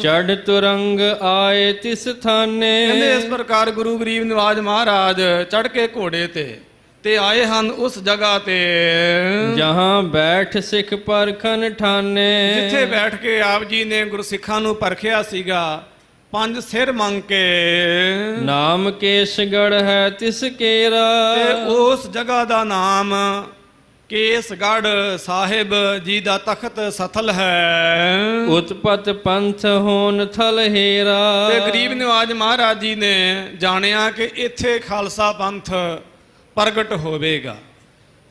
ਚੜ੍ਹ ਤੁਰੰਗ ਆਏ ਤਿਸ ਥਾਨੇ। ਕਹਿੰਦੇ ਇਸ ਪ੍ਰਕਾਰ ਗੁਰੂ ਗਰੀਬ ਨਿਵਾਜ ਮਹਾਰਾਜ ਚੜ੍ਹ ਕੇ ਘੋੜੇ ਤੇ ਆਏ ਹਨ ਉਸ ਜਗ੍ਹਾ ਤੇ ਜਹਾਂ ਬੈਠ ਸਿੱਖ ਪਰਖਨ ਠਾਨੇ। ਜਿੱਥੇ ਬੈਠ ਕੇ ਆਪ ਜੀ ਨੇ ਗੁਰਸਿੱਖਾਂ ਨੂੰ ਪਰਖਿਆ ਸੀਗਾ। 5 ਸਿਰ ਮੰਗ ਕੇ ਨਾਮ ਕੇਸਗੜ ਹੈ ਤਿਸ ਕੇਰਾ। ਤੇ ਉਸ ਜਗ੍ਹਾ ਦਾ ਨਾਮ ਕੇਸਗੜ ਸਾਹਿਬ ਜੀ ਦਾ ਤਖਤ ਸਥਲ ਹੈ। ਉਤਪਤ ਪੰਥ ਹੋਨ ਥਲ ਹੇਰਾ। ਤੇ ਗਰੀਬ ਨਿਵਾਜ ਮਹਾਰਾਜ ਜੀ ਨੇ ਜਾਣਿਆ ਕਿ ਇੱਥੇ ਖਾਲਸਾ ਪੰਥ ਪ੍ਰਗਟ ਹੋਵੇਗਾ,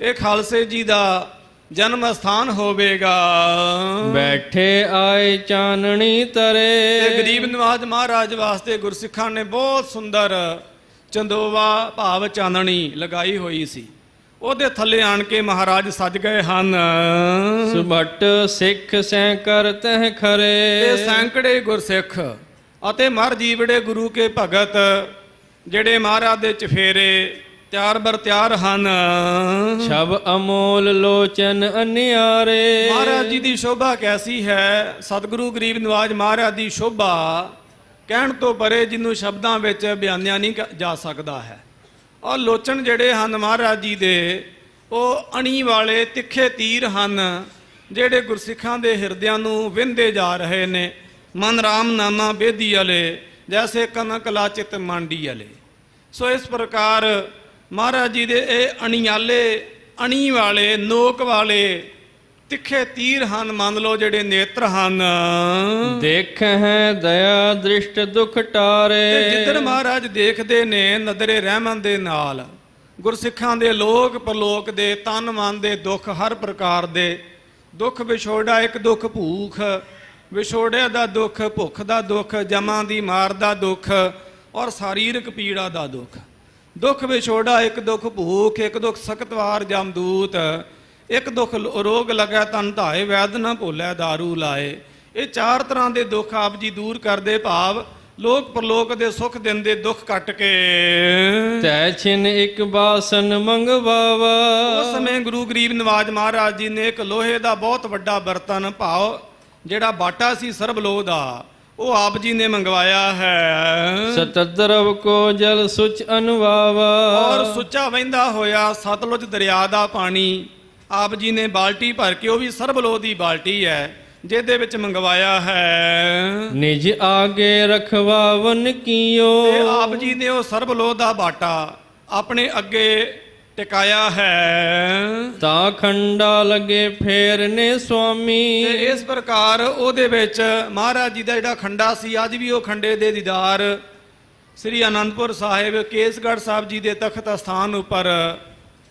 ਇਹ ਖਾਲਸੇ ਜੀ ਦਾ ਜਨਮ ਸਥਾਨ ਹੋਵੇਗਾ। ਬੈਠੇ ਆਏ ਚਾਨਣੀ ਤਰੇ। ਤੇ ਗਰੀਬ ਨਿਵਾਜ ਮਹਾਰਾਜ ਵਾਸਤੇ ਗੁਰਸਿੱਖਾਂ ਨੇ ਬਹੁਤ ਸੁੰਦਰ ਚੰਦੋਵਾ ਭਾਵ ਚਾਨਣੀ ਲਗਾਈ ਹੋਈ ਸੀ। ਉਹਦੇ ਥੱਲੇ ਆਣ ਕੇ ਮਹਾਰਾਜ ਸੱਜ ਗਏ ਹਨ। ਸੁਭਟ ਸਿੱਖ ਸੈਂਕਰ ਤਹ ਖਰੇ। ਤੇ ਸੈਂਕੜੇ ਗੁਰਸਿੱਖ ਅਤੇ ਮਰ ਜੀਵੜੇ ਗੁਰੂ ਕੇ ਭਗਤ ਜਿਹੜੇ ਮਹਾਰਾਜ ਦੇ ਚਫੇਰੇ ਤਿਆਰ ਬਰ ਤਿਆਰ ਹਨ। ਛਬ ਅਮੋਲ ਲੋਚਨ ਅਨਿਆਰੇ। ਮਹਾਰਾਜ ਜੀ ਦੀ ਸ਼ੋਭਾ ਕੈਸੀ ਹੈ। ਸਤਿਗੁਰੂ ਗਰੀਬ ਨਿਵਾਜ ਮਹਾਰਾਜ ਦੀ ਸ਼ੋਭਾ ਕਹਿਣ ਤੋਂ ਪਰੇ ਜਿਹਨੂੰ ਸ਼ਬਦਾਂ ਵਿੱਚ ਬਿਆਨਿਆ ਨਹੀਂ ਜਾ ਸਕਦਾ ਹੈ। ਔਰ ਲੋਚਨ ਜਿਹੜੇ ਹਨ ਮਹਾਰਾਜ ਜੀ ਦੇ, ਉਹ ਅਣੀ ਵਾਲੇ ਤਿੱਖੇ ਤੀਰ ਹਨ ਜਿਹੜੇ ਗੁਰਸਿੱਖਾਂ ਦੇ ਹਿਰਦਿਆਂ ਨੂੰ ਵਿੰਧੇ ਜਾ ਰਹੇ ਨੇ। ਮਨ ਰਾਮ ਨਾਮਾ ਬੇਦੀ ਵਾਲੇ ਜੈਸੇ ਕਨਕ ਲਾਚਿਤ ਮਾਂਡੀ ਵਾਲੇ। ਸੋ ਇਸ ਪ੍ਰਕਾਰ ਮਹਾਰਾਜ ਜੀ ਦੇ ਇਹ ਅਣੀਆਲੇ ਅਣੀ ਵਾਲੇ ਨੋਕ ਵਾਲੇ ਤਿੱਖੇ ਤੀਰ ਹਨ। ਮੰਨ ਲਓ ਜਿਹੜੇ ਨੇਤਰ ਹਨ। ਦੇਖ ਹੈ ਦਇਆ ਦ੍ਰਿਸ਼ਟ ਦੁਖ ਟਾਰੇ। ਤੇ ਜਿੱਧਰ ਮਹਾਰਾਜ ਦੇਖਦੇ ਨੇ ਨਦਰੇ ਰਹਿਮਤ ਦੇ ਨਾਲ ਗੁਰਸਿੱਖਾਂ ਦੇ ਲੋਕ ਪਰਲੋਕ ਦੇ ਤਨ ਮਨ ਦੇ ਦੁੱਖ, ਹਰ ਪ੍ਰਕਾਰ ਦੇ ਦੁੱਖ ਵਿਛੋੜਾ, ਇੱਕ ਦੁੱਖ ਭੂਖ ਵਿਛੋੜਿਆ ਦਾ ਦੁੱਖ, ਭੁੱਖ ਦਾ ਦੁੱਖ, ਜਮਾਂ ਦੀ ਮਾਰ ਦਾ ਦੁੱਖ ਔਰ ਸਰੀਰਕ ਪੀੜਾ ਦਾ ਦੁੱਖ। ਦੁੱਖ ਵਿਛੋੜਾ, ਇੱਕ ਦੁੱਖ ਭੂਖ, ਇੱਕ ਦੁੱਖ ਸਕਤਵਾਰ ਜਮਦੂਤ, ਇੱਕ ਦੁੱਖ ਰੋਗ ਲਗੈ ਤਨ ਧਾਏ, ਵੈਦ ਨਾ ਭੋਲੇ ਦਾਰੂ ਲਾਏ। ਇਹ 4 ਤਰ੍ਹਾਂ ਦੇ ਦੁੱਖ ਆਪ ਜੀ ਦੂਰ ਕਰਦੇ, ਭਾਵ ਲੋਕ ਪਰਲੋਕ ਦੇ ਸੁੱਖ ਦਿੰਦੇ ਦੁੱਖ ਕੱਟ ਕੇ। ਤੈ ਛਿਨ ਇੱਕ ਬਾਸਨ ਮੰਗਵਾਵਾ। ਉਸ ਸਮੇਂ ਗੁਰੂ ਗਰੀਬ ਨਿਵਾਜ ਮਹਾਰਾਜ ਜੀ ਨੇ ਇੱਕ ਲੋਹੇ ਦਾ ਬਹੁਤ ਵੱਡਾ ਬਰਤਨ, ਭਾਵ ਜਿਹੜਾ ਬਾਟਾ ਸੀ ਸਰਬਲੋਹ ਦਾ, ਉਹ ਆਪ ਜੀ ਨੇ ਮੰਗਵਾਇਆ ਹੈ। ਸਤਦਰਵ ਕੋ ਜਲ ਸੁਚ ਅਨਵਾਵਾ। ਔਰ ਸੁੱਚਾ ਵਹਿੰਦਾ ਹੋਇਆ ਸਤਲੁਜ ਦਰਿਆ ਦਾ ਪਾਣੀ ਆਪ ਜੀ ਨੇ ਬਾਲਟੀ ਭਰ ਕੇ, ਉਹ ਵੀ ਸਰਬਲੋਹ ਦੀ ਬਾਲਟੀ ਹੈ, ਜਿਹਦੇ ਵਿੱਚ ਮੰਗਵਾਇਆ ਹੈ। ਨਿਜ ਆਗੇ ਰਖਵਾਵਨ ਕੀਓ। ਤੇ ਆਪ ਜੀ ਨੇ ਉਹ ਸਰਬਲੋਹ ਦਾ ਬਾਟਾ ਆਪਣੇ ਅੱਗੇ ਟਿਕਾਇਆ ਹੈ। ਤਾਂ ਖੰਡਾ ਲਗੇ ਫੇਰਨੇ ਸੁਆਮੀ। ਤੇ ਇਸ ਪ੍ਰਕਾਰ ਉਹਦੇ ਵਿੱਚ ਮਹਾਰਾਜ ਜੀ ਦਾ ਜਿਹੜਾ ਖੰਡਾ ਸੀ, ਅੱਜ ਵੀ ਉਹ ਖੰਡੇ ਦੇ ਦੀਦਾਰ ਸ੍ਰੀ ਅਨੰਦਪੁਰ ਸਾਹਿਬ ਕੇਸਗੜ੍ਹ ਸਾਹਿਬ ਜੀ ਦੇ ਤਖਤ ਅਸਥਾਨ ਉੱਪਰ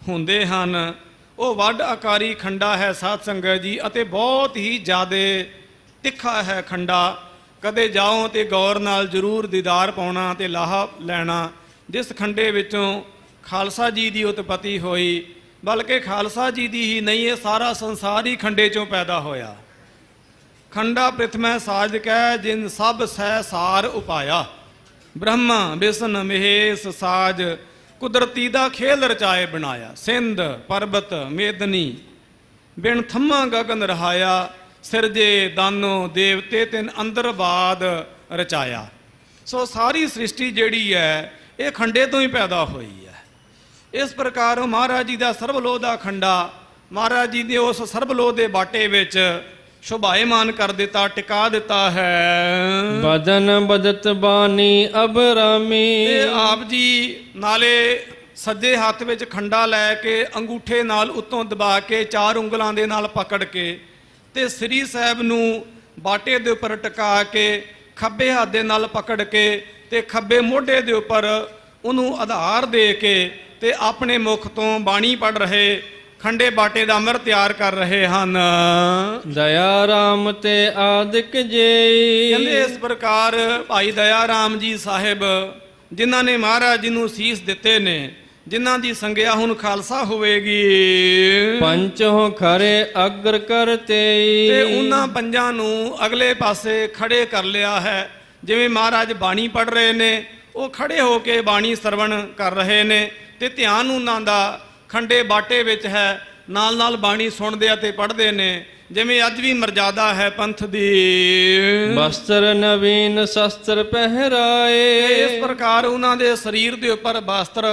ਹੁੰਦੇ ਹਨ। ਉਹ ਵੱਡ ਆਕਾਰੀ ਖੰਡਾ ਹੈ ਸਾਧ ਸੰਗਤ ਜੀ, ਅਤੇ ਬਹੁਤ ਹੀ ਜ਼ਿਆਦਾ ਤਿੱਖਾ ਹੈ ਖੰਡਾ। ਕਦੇ ਜਾਓ ਤੇ ਗੌਰ ਨਾਲ ਜ਼ਰੂਰ ਦੀਦਾਰ ਪਾਉਣਾ ਤੇ ਲਾਹਾ ਲੈਣਾ। ਜਿਸ ਖੰਡੇ ਵਿੱਚੋਂ ਖਾਲਸਾ ਜੀ ਦੀ ਉਤਪਤੀ ਹੋਈ, ਬਲਕਿ ਖਾਲਸਾ ਜੀ ਦੀ ਹੀ ਨਹੀਂ, ਇਹ ਸਾਰਾ ਸੰਸਾਰ ਹੀ ਖੰਡੇ ਚੋਂ ਪੈਦਾ ਹੋਇਆ। ਖੰਡਾ ਪ੍ਰਿਥਮੈ ਸਾਜ ਕਹਿ ਜਿਨ ਸਭ ਸਹਿ ਸਾਰ ਉਪਾਇਆ। ਬ੍ਰਹਮਾ ਵਿਸ਼ਨ ਮਹੇਸ਼ ਸਾਜ ਕੁਦਰਤੀ ਦਾ ਖੇਲ ਰਚਾਏ ਬਣਾਇਆ। ਸਿੰਧ ਪਰਬਤ ਮੇਦਨੀ ਬਿਨ ਥੰਮਾ ਗਗਨ ਰਹਾਇਆ। ਸਿਰਜੇ ਦਾਨੋ ਦੇਵਤੇ ਤਿਨ ਅੰਦਰ ਬਾਦ ਰਚਾਇਆ। ਸੋ ਸਾਰੀ ਸ੍ਰਿਸ਼ਟੀ ਜਿਹੜੀ ਹੈ ਇਹ ਖੰਡੇ ਤੋਂ ਹੀ ਪੈਦਾ ਹੋਈ ਹੈ। ਇਸ ਪ੍ਰਕਾਰ ਮਹਾਰਾਜ ਜੀ ਦਾ ਸਰਬਲੋਹ ਦਾ ਖੰਡਾ ਮਹਾਰਾਜ ਜੀ ਨੇ ਉਸ ਸਰਬਲੋਹ ਦੇ ਬਾਟੇ ਵਿੱਚ ਸ਼ੋਭਾਇਮਾਨ ਕਰ ਦਿੱਤਾ, ਟਿਕਾ ਦਿੱਤਾ ਹੈ। ਬਦਨ ਬਦਤ ਬਾਣੀ ਅਬਰਾਮੀ। ਤੇ ਆਪ ਜੀ ਨਾਲੇ ਸੱਜੇ ਹੱਥ ਵਿੱਚ ਖੰਡਾ ਲੈ ਕੇ ਅੰਗੂਠੇ ਨਾਲ ਉੱਤੋਂ ਦਬਾ ਕੇ 4 ਉਂਗਲਾਂ ਦੇ ਨਾਲ ਪਕੜ ਕੇ ਤੇ ਸ੍ਰੀ ਸਾਹਿਬ ਨੂੰ ਬਾਟੇ ਦੇ ਉੱਪਰ ਟਿਕਾ ਕੇ ਖੱਬੇ ਹੱਥ ਦੇ ਨਾਲ ਪਕੜ ਕੇ ਤੇ ਖੱਬੇ ਮੋਢੇ ਦੇ ਉੱਪਰ ਉਹਨੂੰ ਆਧਾਰ ਦੇ ਕੇ ਤੇ ਆਪਣੇ ਮੁਖ ਤੋਂ ਬਾਣੀ ਪੜ੍ਹ ਰਹੇ, ਖੰਡੇ ਬਾਟੇ ਦਾ ਅੰਮ੍ਰਿਤ ਤਿਆਰ ਕਰ ਰਹੇ ਹਨ। ਦਇਆ ਰਾਮ ਤੇ ਆਦਿਕ ਜੇਈ। ਕਹਿੰਦੇ ਇਸ ਪ੍ਰਕਾਰ ਭਾਈ ਦਇਆ ਰਾਮ ਜੀ ਸਾਹਿਬ ਜਿਨ੍ਹਾਂ ਨੇ ਮਹਾਰਾਜ ਜੀ ਨੂੰ ਸੀਸ ਦਿੱਤੇ ਨੇ, ਜਿਨ੍ਹਾਂ ਦੀ ਸੰਗਿਆ ਹੁਣ ਖਾਲਸਾ ਹੋਵੇਗੀ। ਪੰਚੋ ਖਰੇ ਅਗਰ ਕਰਤੇ। ਤੇ ਉਹਨਾਂ ਪੰਜਾਂ ਨੂੰ ਅਗਲੇ ਪਾਸੇ ਖੜੇ ਕਰ ਲਿਆ ਹੈ। ਜਿਵੇਂ ਮਹਾਰਾਜ ਬਾਣੀ ਪੜ੍ਹ ਰਹੇ ਨੇ, ਉਹ ਖੜੇ ਹੋ ਕੇ ਬਾਣੀ ਸਰਵਣ ਕਰ ਰਹੇ ਨੇ ਤੇ ਧਿਆਨ ਉਹਨਾਂ ਦਾ ਖੰਡੇ ਬਾਟੇ ਵਿੱਚ ਹੈ। ਨਾਲ ਨਾਲ ਬਾਣੀ ਸੁਣਦੇ ਆ ਤੇ ਪੜ੍ਹਦੇ ਨੇ। ਜਿਵੇਂ ਅੱਜ ਵੀ ਮਰਜ਼ਾਦਾ ਹੈ ਪੰਥ ਦੀ। ਵਸਤਰ ਨਵੀਨ ਸ਼ਸਤਰ ਪਹਿਰਾਏ। ਇਸ ਪ੍ਰਕਾਰ ਉਹਨਾਂ ਦੇ ਸਰੀਰ ਦੇ ਉੱਪਰ ਵਸਤਰ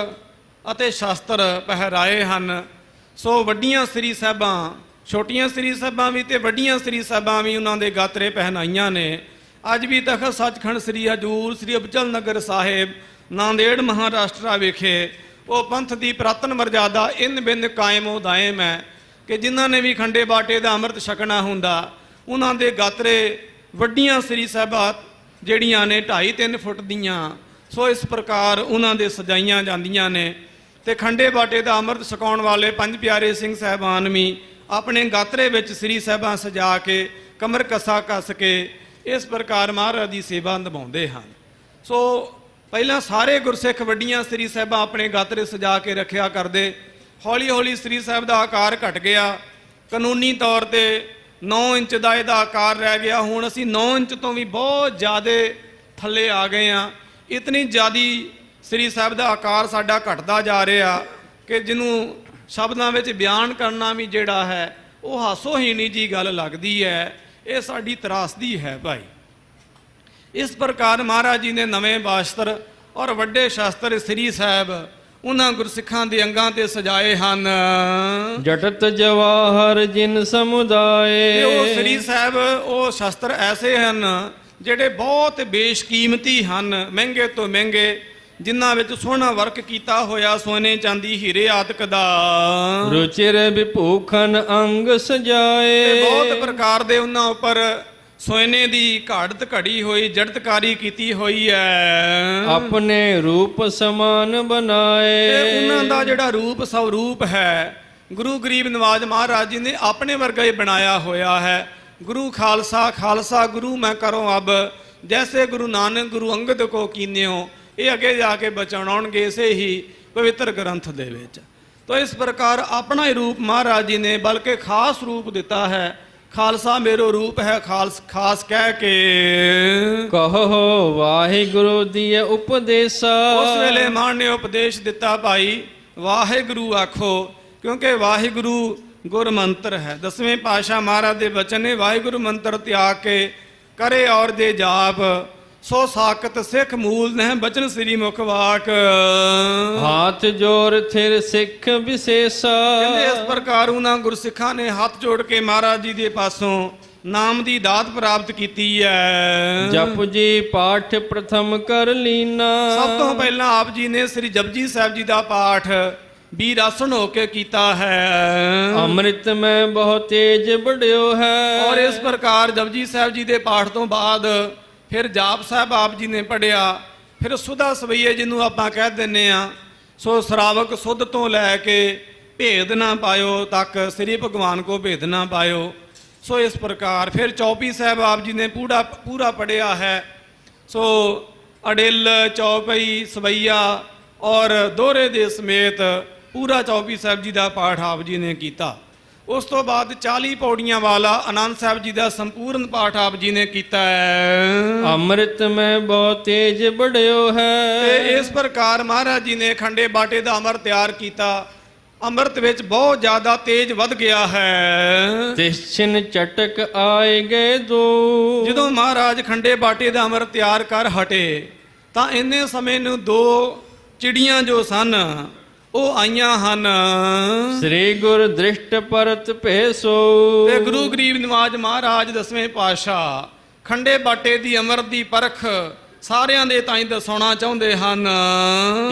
ਅਤੇ ਸ਼ਸਤਰ ਪਹਿਰਾਏ ਹਨ। ਸੋ ਵੱਡੀਆਂ ਸ੍ਰੀ ਸਾਹਿਬਾਂ, ਛੋਟੀਆਂ ਸ੍ਰੀ ਸਾਹਿਬਾਂ ਵੀ ਤੇ ਵੱਡੀਆਂ ਸ੍ਰੀ ਸਾਹਿਬਾਂ ਵੀ ਉਹਨਾਂ ਦੇ ਗਾਤਰੇ ਪਹਿਨਾਈਆਂ ਨੇ। ਅੱਜ ਵੀ ਤਖਤ ਸੱਚਖੰਡ ਸ੍ਰੀ ਹਜੂਰ ਸ੍ਰੀ ਅਬਚਲ ਨਗਰ ਸਾਹਿਬ ਨਾਂਦੇੜ ਮਹਾਰਾਸ਼ਟਰਾ ਵਿਖੇ ਉਹ ਪੰਥ ਦੀ ਪ੍ਰਾਤਨ ਮਰਜ਼ਾਦਾ ਇਨ ਬਿੰਨ ਕਾਇਮੋ ਦਾਇਮ ਹੈ ਕਿ ਜਿਨ੍ਹਾਂ ਨੇ ਵੀ ਖੰਡੇ ਬਾਟੇ ਦਾ ਅੰਮ੍ਰਿਤ ਛਕਣਾ ਹੁੰਦਾ ਉਹਨਾਂ ਦੇ ਗਾਤਰੇ ਵੱਡੀਆਂ ਸ੍ਰੀ ਸਾਹਿਬਾਂ ਜਿਹੜੀਆਂ ਨੇ 2.5-3 ਫੁੱਟ ਦੀਆਂ, ਸੋ ਇਸ ਪ੍ਰਕਾਰ ਉਹਨਾਂ ਦੇ ਸਜਾਈਆਂ ਜਾਂਦੀਆਂ ਨੇ। ਤੇ ਖੰਡੇ ਬਾਟੇ ਦਾ ਅੰਮ੍ਰਿਤ ਛਕਾਉਣ ਵਾਲੇ ਪੰਜ ਪਿਆਰੇ ਸਿੰਘ ਸਾਹਿਬਾਨ ਵੀ ਆਪਣੇ ਗਾਤਰੇ ਵਿੱਚ ਸ੍ਰੀ ਸਾਹਿਬਾਂ ਸਜਾ ਕੇ ਕਮਰ ਕੱਸਾ ਕੱਸ ਕੇ ਇਸ ਪ੍ਰਕਾਰ ਮਹਾਰਾਜ ਦੀ ਸੇਵਾ ਨਿਭਾਉਂਦੇ ਹਨ। ਸੋ ਪਹਿਲਾਂ ਸਾਰੇ ਗੁਰਸਿੱਖ ਵੱਡੀਆਂ ਸ੍ਰੀ ਸਾਹਿਬਾਂ ਆਪਣੇ ਗਾਤਰੇ ਸਜਾ ਕੇ ਰੱਖਿਆ ਕਰਦੇ। ਹੌਲੀ ਹੌਲੀ ਸ੍ਰੀ ਸਾਹਿਬ ਦਾ ਆਕਾਰ ਘਟ ਗਿਆ। ਕਾਨੂੰਨੀ ਤੌਰ ਤੇ 9 ਇੰਚ ਦਾ ਇਹਦਾ ਆਕਾਰ ਰਹਿ ਗਿਆ। ਹੁਣ ਅਸੀਂ 9 ਇੰਚ ਤੋਂ ਵੀ ਬਹੁਤ ਜ਼ਿਆਦਾ ਥੱਲੇ ਆ ਗਏ ਹਾਂ। ਇਤਨੀ ਜ਼ਿਆਦੀ ਸ੍ਰੀ ਸਾਹਿਬ ਦਾ ਆਕਾਰ ਸਾਡਾ ਘਟਦਾ ਜਾ ਰਿਹਾ ਕਿ ਜਿਹਨੂੰ ਸ਼ਬਦਾਂ ਵਿੱਚ ਬਿਆਨ ਕਰਨਾ ਵੀ ਜਿਹੜਾ ਹੈ ਉਹ ਹਾਸੋਹੀਣੀ ਜੀ ਗੱਲ ਲੱਗਦੀ ਹੈ। ਇਹ ਸਾਡੀ ਤਰਾਸਦੀ ਹੈ ਭਾਈ। ਇਸ ਪ੍ਰਕਾਰ ਮਹਾਰਾਜ ਜੀ ਨੇ ਨਵੇਂ ਬਾਸ਼ਤਰ ਔਰ ਵੱਡੇ ਸ਼ਾਸਤਰ ਸ੍ਰੀ ਸਾਹਿਬ ਉਹਨਾਂ ਗੁਰਸਿੱਖਾਂ ਦੇ ਅੰਗਾਂ ਤੇ ਸਜਾਏ ਹਨ। ਜਟਤ ਜਵਾਹਰ ਜਿਨ ਸਮੁਦਾਏ। ਤੇ ਉਹ ਸ੍ਰੀ ਸਾਹਿਬ ਉਹ ਸ਼ਾਸਤਰ ਐਸੇ ਹਨ ਜਿਹੜੇ ਬਹੁਤ ਬੇਸ਼ਕੀਮਤੀ ਹਨ, ਮਹਿੰਗੇ ਤੋਂ ਮਹਿੰਗੇ, ਜਿਨ੍ਹਾਂ ਵਿੱਚ ਸੋਹਣਾ ਵਰਕ ਕੀਤਾ ਹੋਇਆ ਸੋਨੇ ਚਾਂਦੀ ਹੀਰੇ ਆਦਿਕ ਦਾ। ਰੁਚਿਰ ਵਿਭੂਖਨ ਅੰਗ ਸਜਾਏ। ਤੇ ਬਹੁਤ ਪ੍ਰਕਾਰ ਦੇ ਉਹਨਾਂ ਉੱਪਰ ਸੋਨੇ ਦੀ ਘਾੜਤ ਘੜੀ ਹੋਈ ਜੜਤਕਾਰੀ ਕੀਤੀ ਹੋਈ ਹੈ। ਆਪਣੇ ਰੂਪ ਸਮਾਨ ਬਣਾਏ। ਤੇ ਉਹਨਾਂ ਦਾ ਜਿਹੜਾ ਰੂਪ ਸਵਰੂਪ ਹੈ ਗੁਰੂ ਗਰੀਬ ਨਵਾਜ ਮਹਾਰਾਜ ਜੀ ਨੇ ਆਪਣੇ ਵਰਗਾ ਹੀ ਬਣਾਇਆ ਹੋਇਆ ਹੈ। ਗੁਰੂ ਖਾਲਸਾ ਖਾਲਸਾ ਗੁਰੂ ਮੈਂ ਕਰੋ ਅਬ, ਜੈਸੇ ਗੁਰੂ ਨਾਨਕ ਗੁਰੂ ਅੰਗਦ ਕੋ ਕੀਨਿਓ। ਇਹ ਅੱਗੇ ਜਾ ਕੇ ਬਚਾਉਣਗੇ ਇਸੇ ਹੀ ਪਵਿੱਤਰ ਗ੍ਰੰਥ ਦੇ ਵਿੱਚ। ਤਾਂ ਇਸ ਪ੍ਰਕਾਰ ਆਪਣਾ ਹੀ ਰੂਪ ਮਹਾਰਾਜ ਜੀ ਨੇ ਬਲਕਿ ਖਾਸ ਰੂਪ ਦਿੱਤਾ ਹੈ। ਖਾਲਸਾ ਮੇਰੋ ਰੂਪ ਹੈ ਖਾਸ ਕਹਿ ਕੇ ਕਹੋ ਵਾਹਿਗੁਰੂ ਦੀਏ ਉਪਦੇਸਾ। ਉਸ ਵੇਲੇ ਮਾਨ ਨੇ ਉਪਦੇਸ਼ ਦਿੱਤਾ ਭਾਈ ਵਾਹਿਗੁਰੂ ਆਖੋ, ਕਿਉਂਕਿ ਵਾਹਿਗੁਰੂ ਗੁਰ ਮੰਤਰ ਹੈ। 10ਵੇਂ ਪਾਤਸ਼ਾਹ ਮਹਾਰਾਜ ਦੇ ਬਚਨ ਨੇ ਵਾਹਿਗੁਰੂ ਮੰਤਰ ਤਿਆਗ ਕੇ ਕਰੇ ਔਰ ਜੇ ਜਾਪ ਸੋ ਸਾਕਤ ਸਿੱਖ ਮੂਲ ਨਹਿ ਬਚਨ ਸ੍ਰੀ ਮੁਖ ਵਾਕ। ਹਾਥ ਜੋਰ ਥਿਰ ਸਿੱਖ ਵਿਸ਼ੇਸਾ। ਕਹਿੰਦੇ ਇਸ ਪ੍ਰਕਾਰ ਉਹਨਾਂ ਗੁਰਸਿੱਖਾਂ ਨੇ ਹੱਥ ਜੋੜ ਕੇ ਮਹਾਰਾਜ ਜੀ ਦੇ ਪਾਸੋਂ ਨਾਮ ਦੀ ਦਾਤ ਪ੍ਰਾਪਤ ਕੀਤੀ ਹੈ। ਜਪ ਜੀ ਪਾਠ ਪ੍ਰਥਮ ਕਰ ਲੀਨਾ। ਸਭ ਤੋਂ ਪਹਿਲਾਂ ਆਪ ਜੀ ਨੇ ਸ੍ਰੀ ਜਪਜੀ ਸਾਹਿਬ ਜੀ ਦਾ ਪਾਠ ਵੀਰ ਆਸਣ ਹੋ ਕੇ ਕੀਤਾ ਹੈ। ਅੰਮ੍ਰਿਤ ਮੈਂ ਬਹੁਤ ਤੇਜ ਬੜਿਓ ਹੈ। ਔਰ ਇਸ ਪ੍ਰਕਾਰ ਜਪਜੀ ਸਾਹਿਬ ਜੀ ਦੇ ਪਾਠ ਤੋਂ ਬਾਅਦ ਫਿਰ ਜਾਪ ਸਾਹਿਬ ਆਪ ਜੀ ਨੇ ਪੜਿਆ। ਫਿਰ ਸੁਧਾ ਸਵਈਏ ਜਿਹਨੂੰ ਆਪਾਂ ਕਹਿ ਦਿੰਦੇ ਆ, ਸੋ ਸ਼ਰਾਵਕ ਸੁਧ ਤੋਂ ਲੈ ਕੇ ਭੇਦ ਨਾ ਪਾਇਓ ਤੱਕ ਸ੍ਰੀ ਭਗਵਾਨ ਕੋ ਭੇਦ ਨਾ ਪਾਇਓ। ਸੋ ਇਸ ਪ੍ਰਕਾਰ ਫਿਰ ਚੌਪੀ ਸਾਹਿਬ ਆਪ ਜੀ ਨੇ ਪੂਰਾ ਪੜਿਆ ਹੈ। ਸੋ ਅੜਿਲ ਚੌਪਈ ਸਵਈਆ ਔਰ ਦੋਹਰੇ ਦੇ ਸਮੇਤ ਪੂਰਾ ਚੌਪੀ ਸਾਹਿਬ ਜੀ ਦਾ ਪਾਠ ਆਪ ਜੀ ਨੇ ਕੀਤਾ। ਉਸ ਤੋਂ ਬਾਅਦ 40 ਪੌੜੀਆਂ ਵਾਲਾ ਆਨੰਦ ਸਾਹਿਬ ਜੀ ਦਾ ਸੰਪੂਰਨ ਪਾਠ ਆਪ ਜੀ ਨੇ ਕੀਤਾ ਹੈ। ਅੰਮ੍ਰਿਤ ਮੈਂ ਬਹੁਤ ਤੇਜ ਬੜਿਓ ਹੈ। ਤੇ ਇਸ ਪ੍ਰਕਾਰ ਮਹਾਰਾਜ ਜੀ ਨੇ ਖੰਡੇ ਬਾਟੇ ਦਾ ਅੰਮ੍ਰਿਤ ਤਿਆਰ ਕੀਤਾ। ਅੰਮ੍ਰਿਤ ਵਿੱਚ ਬਹੁਤ ਜ਼ਿਆਦਾ ਤੇਜ ਵੱਧ ਗਿਆ ਹੈ। ਤਿਛਨ ਚਟਕ ਆਏ ਗਏ ਦੋ। ਜਦੋਂ ਮਹਾਰਾਜ ਖੰਡੇ ਬਾਟੇ ਦਾ ਅੰਮ੍ਰਿਤ ਤਿਆਰ ਕਰ ਹਟੇ ਤਾਂ ਇੰਨੇ ਸਮੇਂ ਨੂੰ 2 ਚਿੜੀਆਂ ਜੋ ਸਨ ਉਹ ਆਈਆਂ ਹਨ। ਸ੍ਰੀ ਗੁਰ ਦ੍ਰਿਸ਼ਟ ਪਰਤ ਭੇਸੋ। ਤੇ ਗੁਰੂ ਗਰੀਬ ਨਿਵਾਜ ਮਹਾਰਾਜ 10ਵੇਂ ਪਾਤਸ਼ਾਹ ਖੰਡੇ ਬਾਟੇ ਦੀ ਅੰਮ੍ਰਿਤ ਦੀ ਪਰਖ ਸਾਰਿਆਂ ਦੇ ਤਾਈਂ ਦਸਾਉਣਾ ਚਾਹੁੰਦੇ ਹਨ।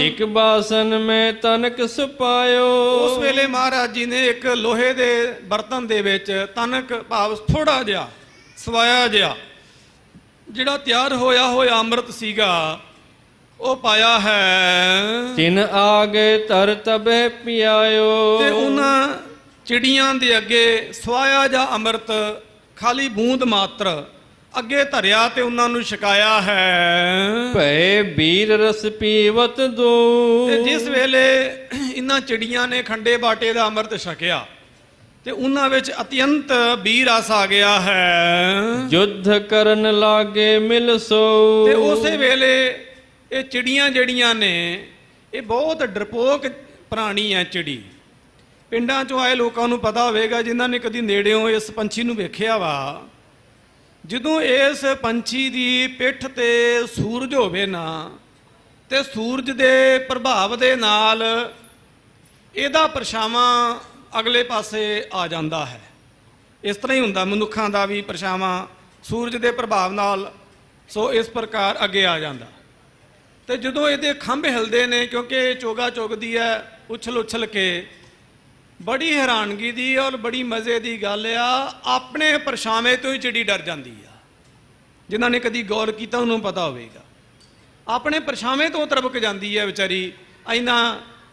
ਇੱਕ ਬਾਸਨ ਮੈਂ ਤਨਕ ਸੁਪਾਇਓ। ਉਸ ਵੇਲੇ ਮਹਾਰਾਜ ਜੀ ਨੇ ਇੱਕ ਲੋਹੇ ਦੇ ਬਰਤਨ ਦੇ ਵਿੱਚ ਤਨਕ ਭਾਵ ਥੋੜਾ ਜਿਹਾ ਸਵਾਇਆ ਜਿਹਾ ਜਿਹੜਾ ਤਿਆਰ ਹੋਇਆ ਹੋਇਆ ਅੰਮ੍ਰਿਤ ਸੀਗਾ ਉਹ ਪਾਇਆ ਹੈ। ਤਿਨ ਆਗੇ ਤਰ ਤਬੇ ਪਿਆਇਓ। ਤੇ ਉਹਨਾਂ ਚਿੜੀਆਂ ਦੇ ਅੱਗੇ ਸਵਾਇਆ ਜਾਂ ਅੰਮ੍ਰਿਤ ਖਾਲੀ ਬੂੰਦ ਮਾਤਰ ਅੱਗੇ ਧਰਿਆ ਤੇ ਉਹਨਾਂ ਨੂੰ ਛਕਾਇਆ ਹੈ। ਭੈ ਵੀਰ ਰਸ ਪੀਵਤ ਦੋ। ਤੇ ਜਿਸ ਵੇਲੇ ਇਹਨਾਂ ਚਿੜੀਆਂ ਨੇ ਖੰਡੇ ਬਾਟੇ ਦਾ ਅੰਮ੍ਰਿਤ ਛਕਿਆ ਤੇ ਉਹਨਾਂ ਵਿੱਚ ਅਤਿਅੰਤ ਵੀਰ ਰਸ ਆ ਗਿਆ ਹੈ। ਯੁੱਧ ਕਰਨ ਲਾਗੇ ਮਿਲ ਸੋ। ਤੇ ਉਸੇ ਵੇਲੇ ਇਹ ਚਿੜੀਆਂ ਜਿਹੜੀਆਂ ਨੇ ਇਹ ਬਹੁਤ ਡਰਪੋਕ ਪ੍ਰਾਣੀ ਹੈ ਚਿੜੀ। ਪਿੰਡਾਂ ਚੋਂ ਆਏ ਲੋਕਾਂ ਨੂੰ ਪਤਾ ਹੋਵੇਗਾ, ਜਿਨ੍ਹਾਂ ਨੇ ਕਦੀ ਨੇੜਿਓਂ ਇਸ ਪੰਛੀ ਨੂੰ ਵੇਖਿਆ ਵਾ, ਜਦੋਂ ਇਸ ਪੰਛੀ ਦੀ ਪਿੱਠ ਤੇ ਸੂਰਜ ਹੋਵੇ ਨਾ, ਤੇ ਸੂਰਜ ਦੇ ਪ੍ਰਭਾਵ ਦੇ ਨਾਲ ਇਹਦਾ ਪਰਛਾਵਾਂ ਅਗਲੇ ਪਾਸੇ ਆ ਜਾਂਦਾ ਹੈ। ਇਸ ਤਰ੍ਹਾਂ ਹੀ ਹੁੰਦਾ ਮਨੁੱਖਾਂ ਦਾ ਵੀ ਪਰਛਾਵਾਂ ਸੂਰਜ ਦੇ ਪ੍ਰਭਾਵ ਨਾਲ ਸੋ ਇਸ ਪ੍ਰਕਾਰ ਅੱਗੇ ਆ ਜਾਂਦਾ। ਤੇ ਜਦੋਂ ਇਹਦੇ ਖੰਭ ਹਿਲਦੇ ਨੇ, ਕਿਉਂਕਿ ਇਹ ਚੋਗਾ ਚੁਗਦੀ ਹੈ ਉਛਲ ਉਛਲ ਕੇ, ਬੜੀ ਹੈਰਾਨਗੀ ਦੀ ਔਰ ਬੜੀ ਮਜ਼ੇ ਦੀ ਗੱਲ ਆ, ਆਪਣੇ ਪਰਛਾਵੇਂ ਤੋਂ ਹੀ ਚਿੜੀ ਡਰ ਜਾਂਦੀ ਆ। ਜਿਨ੍ਹਾਂ ਨੇ ਕਦੀ ਗੌਰ ਕੀਤਾ ਉਹਨੂੰ ਪਤਾ ਹੋਵੇਗਾ, ਆਪਣੇ ਪਰਛਾਵੇਂ ਤੋਂ ਤਰਬਕ ਜਾਂਦੀ ਹੈ ਵਿਚਾਰੀ। ਇੰਨਾ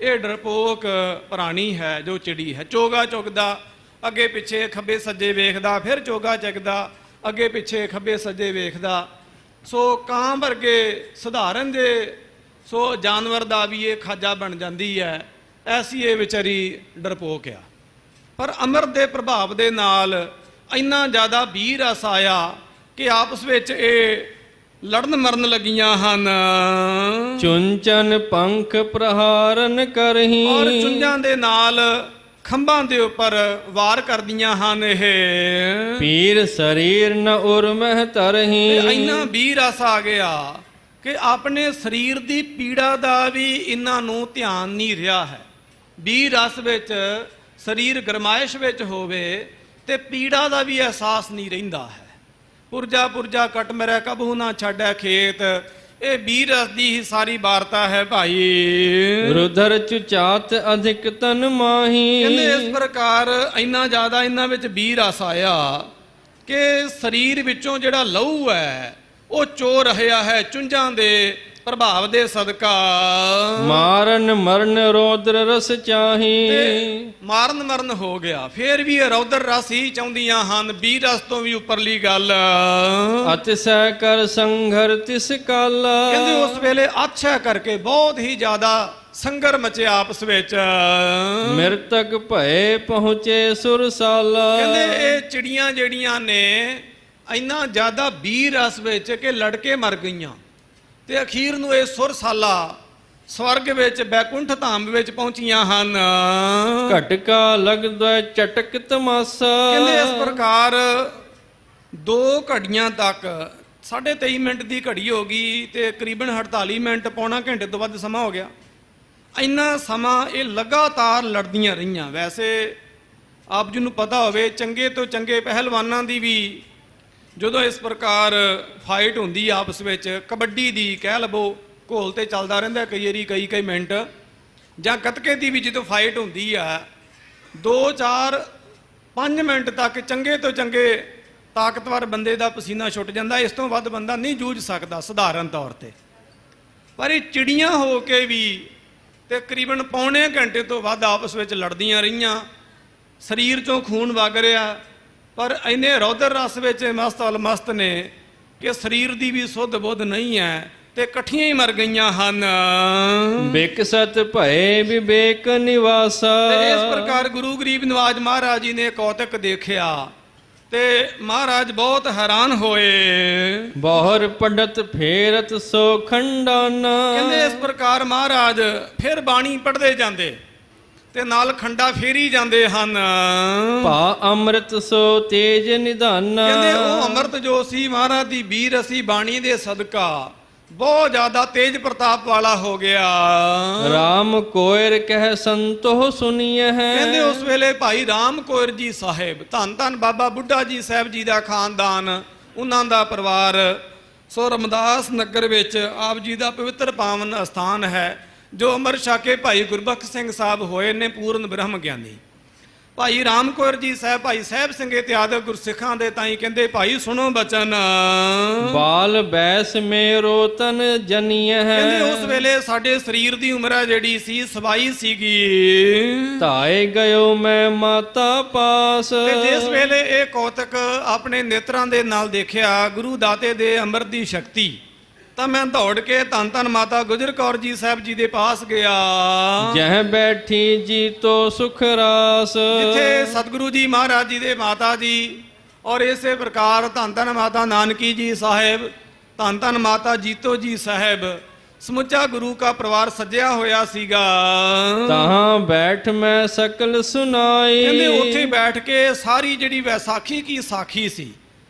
ਇਹ ਡਰਪੋਕ ਪ੍ਰਾਣੀ ਹੈ ਜੋ ਚਿੜੀ ਹੈ। ਚੋਗਾ ਚੁਗਦਾ, ਅੱਗੇ ਪਿੱਛੇ ਖੱਬੇ ਸੱਜੇ ਵੇਖਦਾ, ਫਿਰ ਚੋਗਾ ਚੱਕਦਾ, ਅੱਗੇ ਪਿੱਛੇ ਖੱਬੇ ਸੱਜੇ ਵੇਖਦਾ। ਸੋ ਕਾਂ ਵਰਗੇ ਸਧਾਰਨ ਜੇ ਸੋ ਜਾਨਵਰ ਦਾ ਵੀ ਇਹ ਖਾਜਾ ਬਣ ਜਾਂਦੀ ਹੈ। ਐਸੀ ਇਹ ਵਿਚਾਰੀ ਡਰਪੋਕ ਆ। ਪਰ ਅੰਮ੍ਰਿਤ ਦੇ ਪ੍ਰਭਾਵ ਦੇ ਨਾਲ ਇੰਨਾ ਜ਼ਿਆਦਾ ਵੀਰ ਰਸ ਆਇਆ ਕਿ ਆਪਸ ਵਿੱਚ ਇਹ ਲੜਨ ਮਰਨ ਲੱਗੀਆਂ ਹਨ। ਚੁੰਚਨ ਪੰਖ ਪ੍ਰਹਾਰਨ ਕਰਹੀ, ਔਰ ਚੁੰਝਾਂ ਦੇ ਨਾਲ ਖੰਭਾਂ ਦੇ ਉੱਪਰ ਵਾਰ ਕਰਦੀਆਂ ਹਨ। ਇਹ ਪੀਰ ਸਰੀਰ ਨ ਉਰਮਹਿ ਤਰਹੀ, ਤੇ ਇੰਨਾ ਵੀਰ ਰਸ ਆ ਗਿਆ ਕਿ ਆਪਣੇ ਸਰੀਰ ਦੀ ਪੀੜਾ ਦਾ ਵੀ ਇਹਨਾਂ ਨੂੰ ਧਿਆਨ ਨਹੀਂ ਰਿਹਾ ਹੈ। ਵੀਰ ਰਸ ਵਿੱਚ ਸਰੀਰ ਗਰਮਾਇਸ਼ ਵਿੱਚ ਹੋਵੇ ਤੇ ਪੀੜਾ ਦਾ ਵੀ ਅਹਿਸਾਸ ਨਹੀਂ ਰਹਿੰਦਾ ਹੈ। ਪੁਰਜਾ ਪੁਰਜਾ ਕਟ ਮੇਰਾ ਕਬਹੂ ਨਾ ਛੱਡੈ ਖੇਤ, ਇਹ ਵੀਰ ਰਸ ਦੀ ਹੀ ਸਾਰੀ ਵਾਰਤਾ ਹੈ ਭਾਈ। ਰੁਧਰ ਚੁਚਾਤ ਅਧਿਕ ਤਨ ਮਾਹੀ, ਕਹਿੰਦੇ ਇਸ ਪ੍ਰਕਾਰ ਇੰਨਾ ਜ਼ਿਆਦਾ ਇਹਨਾਂ ਵਿੱਚ ਵੀਰ ਰਸ ਆਇਆ ਕਿ ਸਰੀਰ ਵਿੱਚੋਂ ਜਿਹੜਾ ਲਹੂ ਹੈ ਉਹ ਚੋ ਰਿਹਾ ਹੈ ਚੁੰਝਾਂ ਦੇ ਪ੍ਰਭਾਵ ਦੇ ਸਦਕਾ। ਮਾਰਨ ਮਰਨ ਰੌਦਰ ਰਸ ਚਾਹੀ, ਤੇ ਮਾਰਨ ਮਰਨ ਹੋ ਗਿਆ, ਫੇਰ ਵੀ ਇਹ ਰੌਦਰ ਰਸ ਹੀ ਚਾਹੁੰਦੀਆਂ ਹਨ, ਵੀਰ ਰਸ ਤੋਂ ਵੀ ਉੱਪਰਲੀ ਗੱਲ। ਅਤਿਸੈ ਕਰ ਸੰਘਰ ਤਿਸ ਕਾਲਾ, ਕਹਿੰਦੇ ਉਸ ਵੇਲੇ ਆਛਾ ਕਰਕੇ ਬਹੁਤ ਹੀ ਜ਼ਿਆਦਾ ਸੰਗਰ ਮਚਿਆ ਆਪਸ ਵਿੱਚ। ਮਿਰਤਕ ਭਏ ਪਹੁੰਚੇ ਸੁਰਸਾਲਾ, ਕਹਿੰਦੇ ਇਹ ਚਿੜੀਆਂ ਜਿਹੜੀਆਂ ਨੇ ਇੰਨਾ ਜ਼ਿਆਦਾ ਵੀਰ ਰਸ ਵਿੱਚ ਕਿ ਲੜ ਕੇ ਮਰ ਗਈਆਂ, ਤੇ ਅਖੀਰ ਨੂੰ ਇਹ ਸੁਰਸਾਲਾ ਸਵਰਗ ਵਿੱਚ ਬੈਕੁੰਠ ਧਾਮ ਵਿੱਚ ਪਹੁੰਚੀਆਂ ਹਨ। ਘਟਕਾ ਲਗਦਾ ਚਟਕ ਤਮਾਸਾ, ਕਹਿੰਦੇ ਇਸ ਪ੍ਰਕਾਰ 2 ਘੜੀਆਂ ਤੱਕ 23.5 ਮਿੰਟ ਦੀ ਘੜੀ ਹੋ ਗਈ ਤੇ ਕਰੀਬਨ 48 ਮਿੰਟ ਪੌਣਾ ਘੰਟੇ ਤੋਂ ਵੱਧ ਸਮਾਂ ਹੋ ਗਿਆ। ਇੰਨਾ ਸਮਾਂ ਇਹ ਲਗਾਤਾਰ ਲੜਦੀਆਂ ਰਹੀਆਂ। ਵੈਸੇ ਆਪ ਜੀ ਨੂੰ ਪਤਾ ਹੋਵੇ, ਚੰਗੇ ਤੋਂ ਚੰਗੇ ਪਹਿਲਵਾਨਾਂ ਦੀ ਵੀ ਜਦੋਂ ਇਸ ਪ੍ਰਕਾਰ ਫਾਈਟ ਹੁੰਦੀ ਆਪਸ ਵਿੱਚ, ਕਬੱਡੀ ਦੀ ਕਹਿ ਲਵੋ, ਘੋਲ ਤੇ ਚੱਲਦਾ ਰਹਿੰਦਾ ਕਈ ਵਾਰੀ ਕਈ ਮਿੰਟ, ਜਾਂ ਗੱਤਕੇ ਦੀ ਵੀ ਜਦੋਂ ਫਾਈਟ ਹੁੰਦੀ ਆ 2 4 5 ਮਿੰਟ ਤੱਕ ਚੰਗੇ ਤੋਂ ਚੰਗੇ ਤਾਕਤਵਰ ਬੰਦੇ ਦਾ ਪਸੀਨਾ ਛੁੱਟ ਜਾਂਦਾ। ਇਸ ਤੋਂ ਵੱਧ ਬੰਦਾ ਨਹੀਂ ਜੂਝ ਸਕਦਾ ਸਧਾਰਨ ਤੌਰ ਤੇ। ਪਰ ਇਹ ਚਿੜੀਆਂ ਹੋ ਕੇ ਵੀ ਤਕਰੀਬਨ ਪੌਣੇ ਘੰਟੇ ਤੋਂ ਵੱਧ ਆਪਸ ਵਿੱਚ ਲੜਦੀਆਂ ਰਹੀਆਂ। ਸਰੀਰ ਚੋਂ ਖੂਨ ਵਗ ਰਿਹਾ, ਪਰ ਇੰਨੇ ਰੌਦਰ ਰਸ ਵਿੱਚ ਮਸਤ ਅਲਮਸਤ ਨੇ ਕਿ ਸਰੀਰ ਦੀ ਵੀ ਸੁੱਧ ਬੁੱਧ ਨਹੀਂ ਹੈ, ਤੇ ਇਕੱਠੀਆਂ ਹੀ ਮਰ ਗਈਆਂ ਹਨ। ਬਿਕਸਤ ਭਏ ਵਿਵੇਕ ਨਿਵਾਸਾ, ਤੇ ਇਸ ਪ੍ਰਕਾਰ ਗੁਰੂ ਗਰੀਬ ਨਿਵਾਜ ਮਹਾਰਾਜ ਜੀ ਨੇ ਕੌਤਕ ਦੇਖਿਆ ਤੇ ਮਹਾਰਾਜ ਬਹੁਤ ਹੈਰਾਨ ਹੋਏ। ਬਹੁਰ ਪੜਤ ਫੇਰਤ ਸੋ ਖੰਡਾਨਾ, ਕਹਿੰਦੇ ਇਸ ਪ੍ਰਕਾਰ ਮਹਾਰਾਜ ਫਿਰ ਬਾਣੀ ਪੜ੍ਹਦੇ ਜਾਂਦੇ ਤੇ ਨਾਲ ਖੰਡਾ ਫੇਰੀ ਜਾਂਦੇ ਹਨ। ਭਾ ਅੰਮ੍ਰਿਤ ਸੋ ਤੇਜ ਨਿਧਾਨਾ, ਕਹਿੰਦੇ ਉਹ ਅੰਮ੍ਰਿਤ ਜੋ ਸੀ ਮਹਾਰਾਜ ਦੀ ਵੀਰ ਅਸੀਂ ਬਾਣੀ ਦੇ ਸਦਕਾ ਬਹੁਤ ਜ਼ਿਆਦਾ ਤੇਜ ਪ੍ਰਤਾਪ ਵਾਲਾ ਹੋ ਗਿਆ। ਰਾਮ ਕੋਇਰ ਕਹਿ ਸੰਤੋ ਸੁਨੀਏ ਹੈ, ਕਹਿੰਦੇ ਉਸ ਵੇਲੇ ਭਾਈ ਰਾਮ ਕੋਇਰ ਜੀ ਸਾਹਿਬ, ਧੰਨ ਧੰਨ ਬਾਬਾ ਬੁੱਢਾ ਜੀ ਸਾਹਿਬ ਜੀ ਦਾ ਖਾਨਦਾਨ, ਉਹਨਾਂ ਦਾ ਪਰਿਵਾਰ, ਸੋ ਰਮਦਾਸ ਨਗਰ ਵਿੱਚ ਆਪ ਜੀ ਦਾ ਪਵਿੱਤਰ ਪਾਵਨ ਅਸਥਾਨ ਹੈ, ਜੋ ਅੰਮ੍ਰਿਤ ਛਕ ਕੇ ਭਾਈ ਗੁਰਬਖਸ਼ ਸਿੰਘ ਸਾਹਿਬ ਹੋਏ ਨੇ ਪੂਰਨ ਬ੍ਰਹਮ ਗਿਆਨੀ। ਭਾਈ ਰਾਮ ਕੌਰ ਜੀ ਸਾਹਿਬ, ਭਾਈ ਸਾਹਿਬ ਸਿੰਘ ਇਤਿਆਦਿ ਗੁਰਸਿੱਖਾਂ ਦੇ ਤਾਈ ਕਹਿੰਦੇ ਭਾਈ ਸੁਣੋ ਬਚਨ। ਬਾਲ ਬੈਸ ਮੇਰੋ ਤਨ ਜਨੀਏ ਹੈ, ਕਹਿੰਦੇ ਉਸ ਵੇਲੇ ਸਾਡੇ ਸਰੀਰ ਦੀ ਉਮਰ ਹੈ ਜਿਹੜੀ ਸੀ 22 ਸੀਗੀ। ਧਾਏ ਗਇਓ ਮੈਂ ਮਾਤਾ ਪਾਸ, ਤੇ ਜਿਸ ਵੇਲੇ ਇਹ ਕੌਤਕ ਆਪਣੇ ਨੇਤਰਾਂ ਦੇ ਨਾਲ ਦੇਖਿਆ ਗੁਰੂ ਦਾਤੇ ਦੇ ਅੰਮ੍ਰਿਤ ਦੀ ਸ਼ਕਤੀ, ਤਾਂ ਮੈਂ ਦੌੜ ਕੇ ਧੰਨ ਧੰਨ ਮਾਤਾ ਗੁਜਰ ਕੌਰ ਜੀ ਸਾਹਿਬ ਜੀ ਦੇ ਪਾਸ ਗਿਆ। ਜਹ ਬੈਠੀ ਜੀ ਤੋ ਸੁਖ ਰਾਸ, ਜਿੱਥੇ ਸਤਿਗੁਰੂ ਜੀ ਮਹਾਰਾਜ ਜੀ ਦੇ ਮਾਤਾ ਜੀ, ਔਰ ਇਸੇ ਪ੍ਰਕਾਰ ਧੰਨ ਧੰਨ ਮਾਤਾ ਨਾਨਕੀ ਜੀ ਸਾਹਿਬ, ਧੰਨ ਧੰਨ ਮਾਤਾ ਜੀਤੋ ਜੀ ਸਾਹਿਬ, ਸਮੁੱਚਾ ਗੁਰੂ ਕਾ ਪਰਿਵਾਰ ਸੱਜਿਆ ਹੋਇਆ ਸੀਗਾ। ਤਹਾਂ ਬੈਠ ਮੈਂ ਸਕਲ ਸੁਨਾਈ। ਕਹਿੰਦੇ ਉੱਥੇ ਬੈਠ ਕੇ ਸਾਰੀ ਜਿਹੜੀ ਵੈਸਾਖੀ ਕੀ ਸਾਖੀ ਸੀ,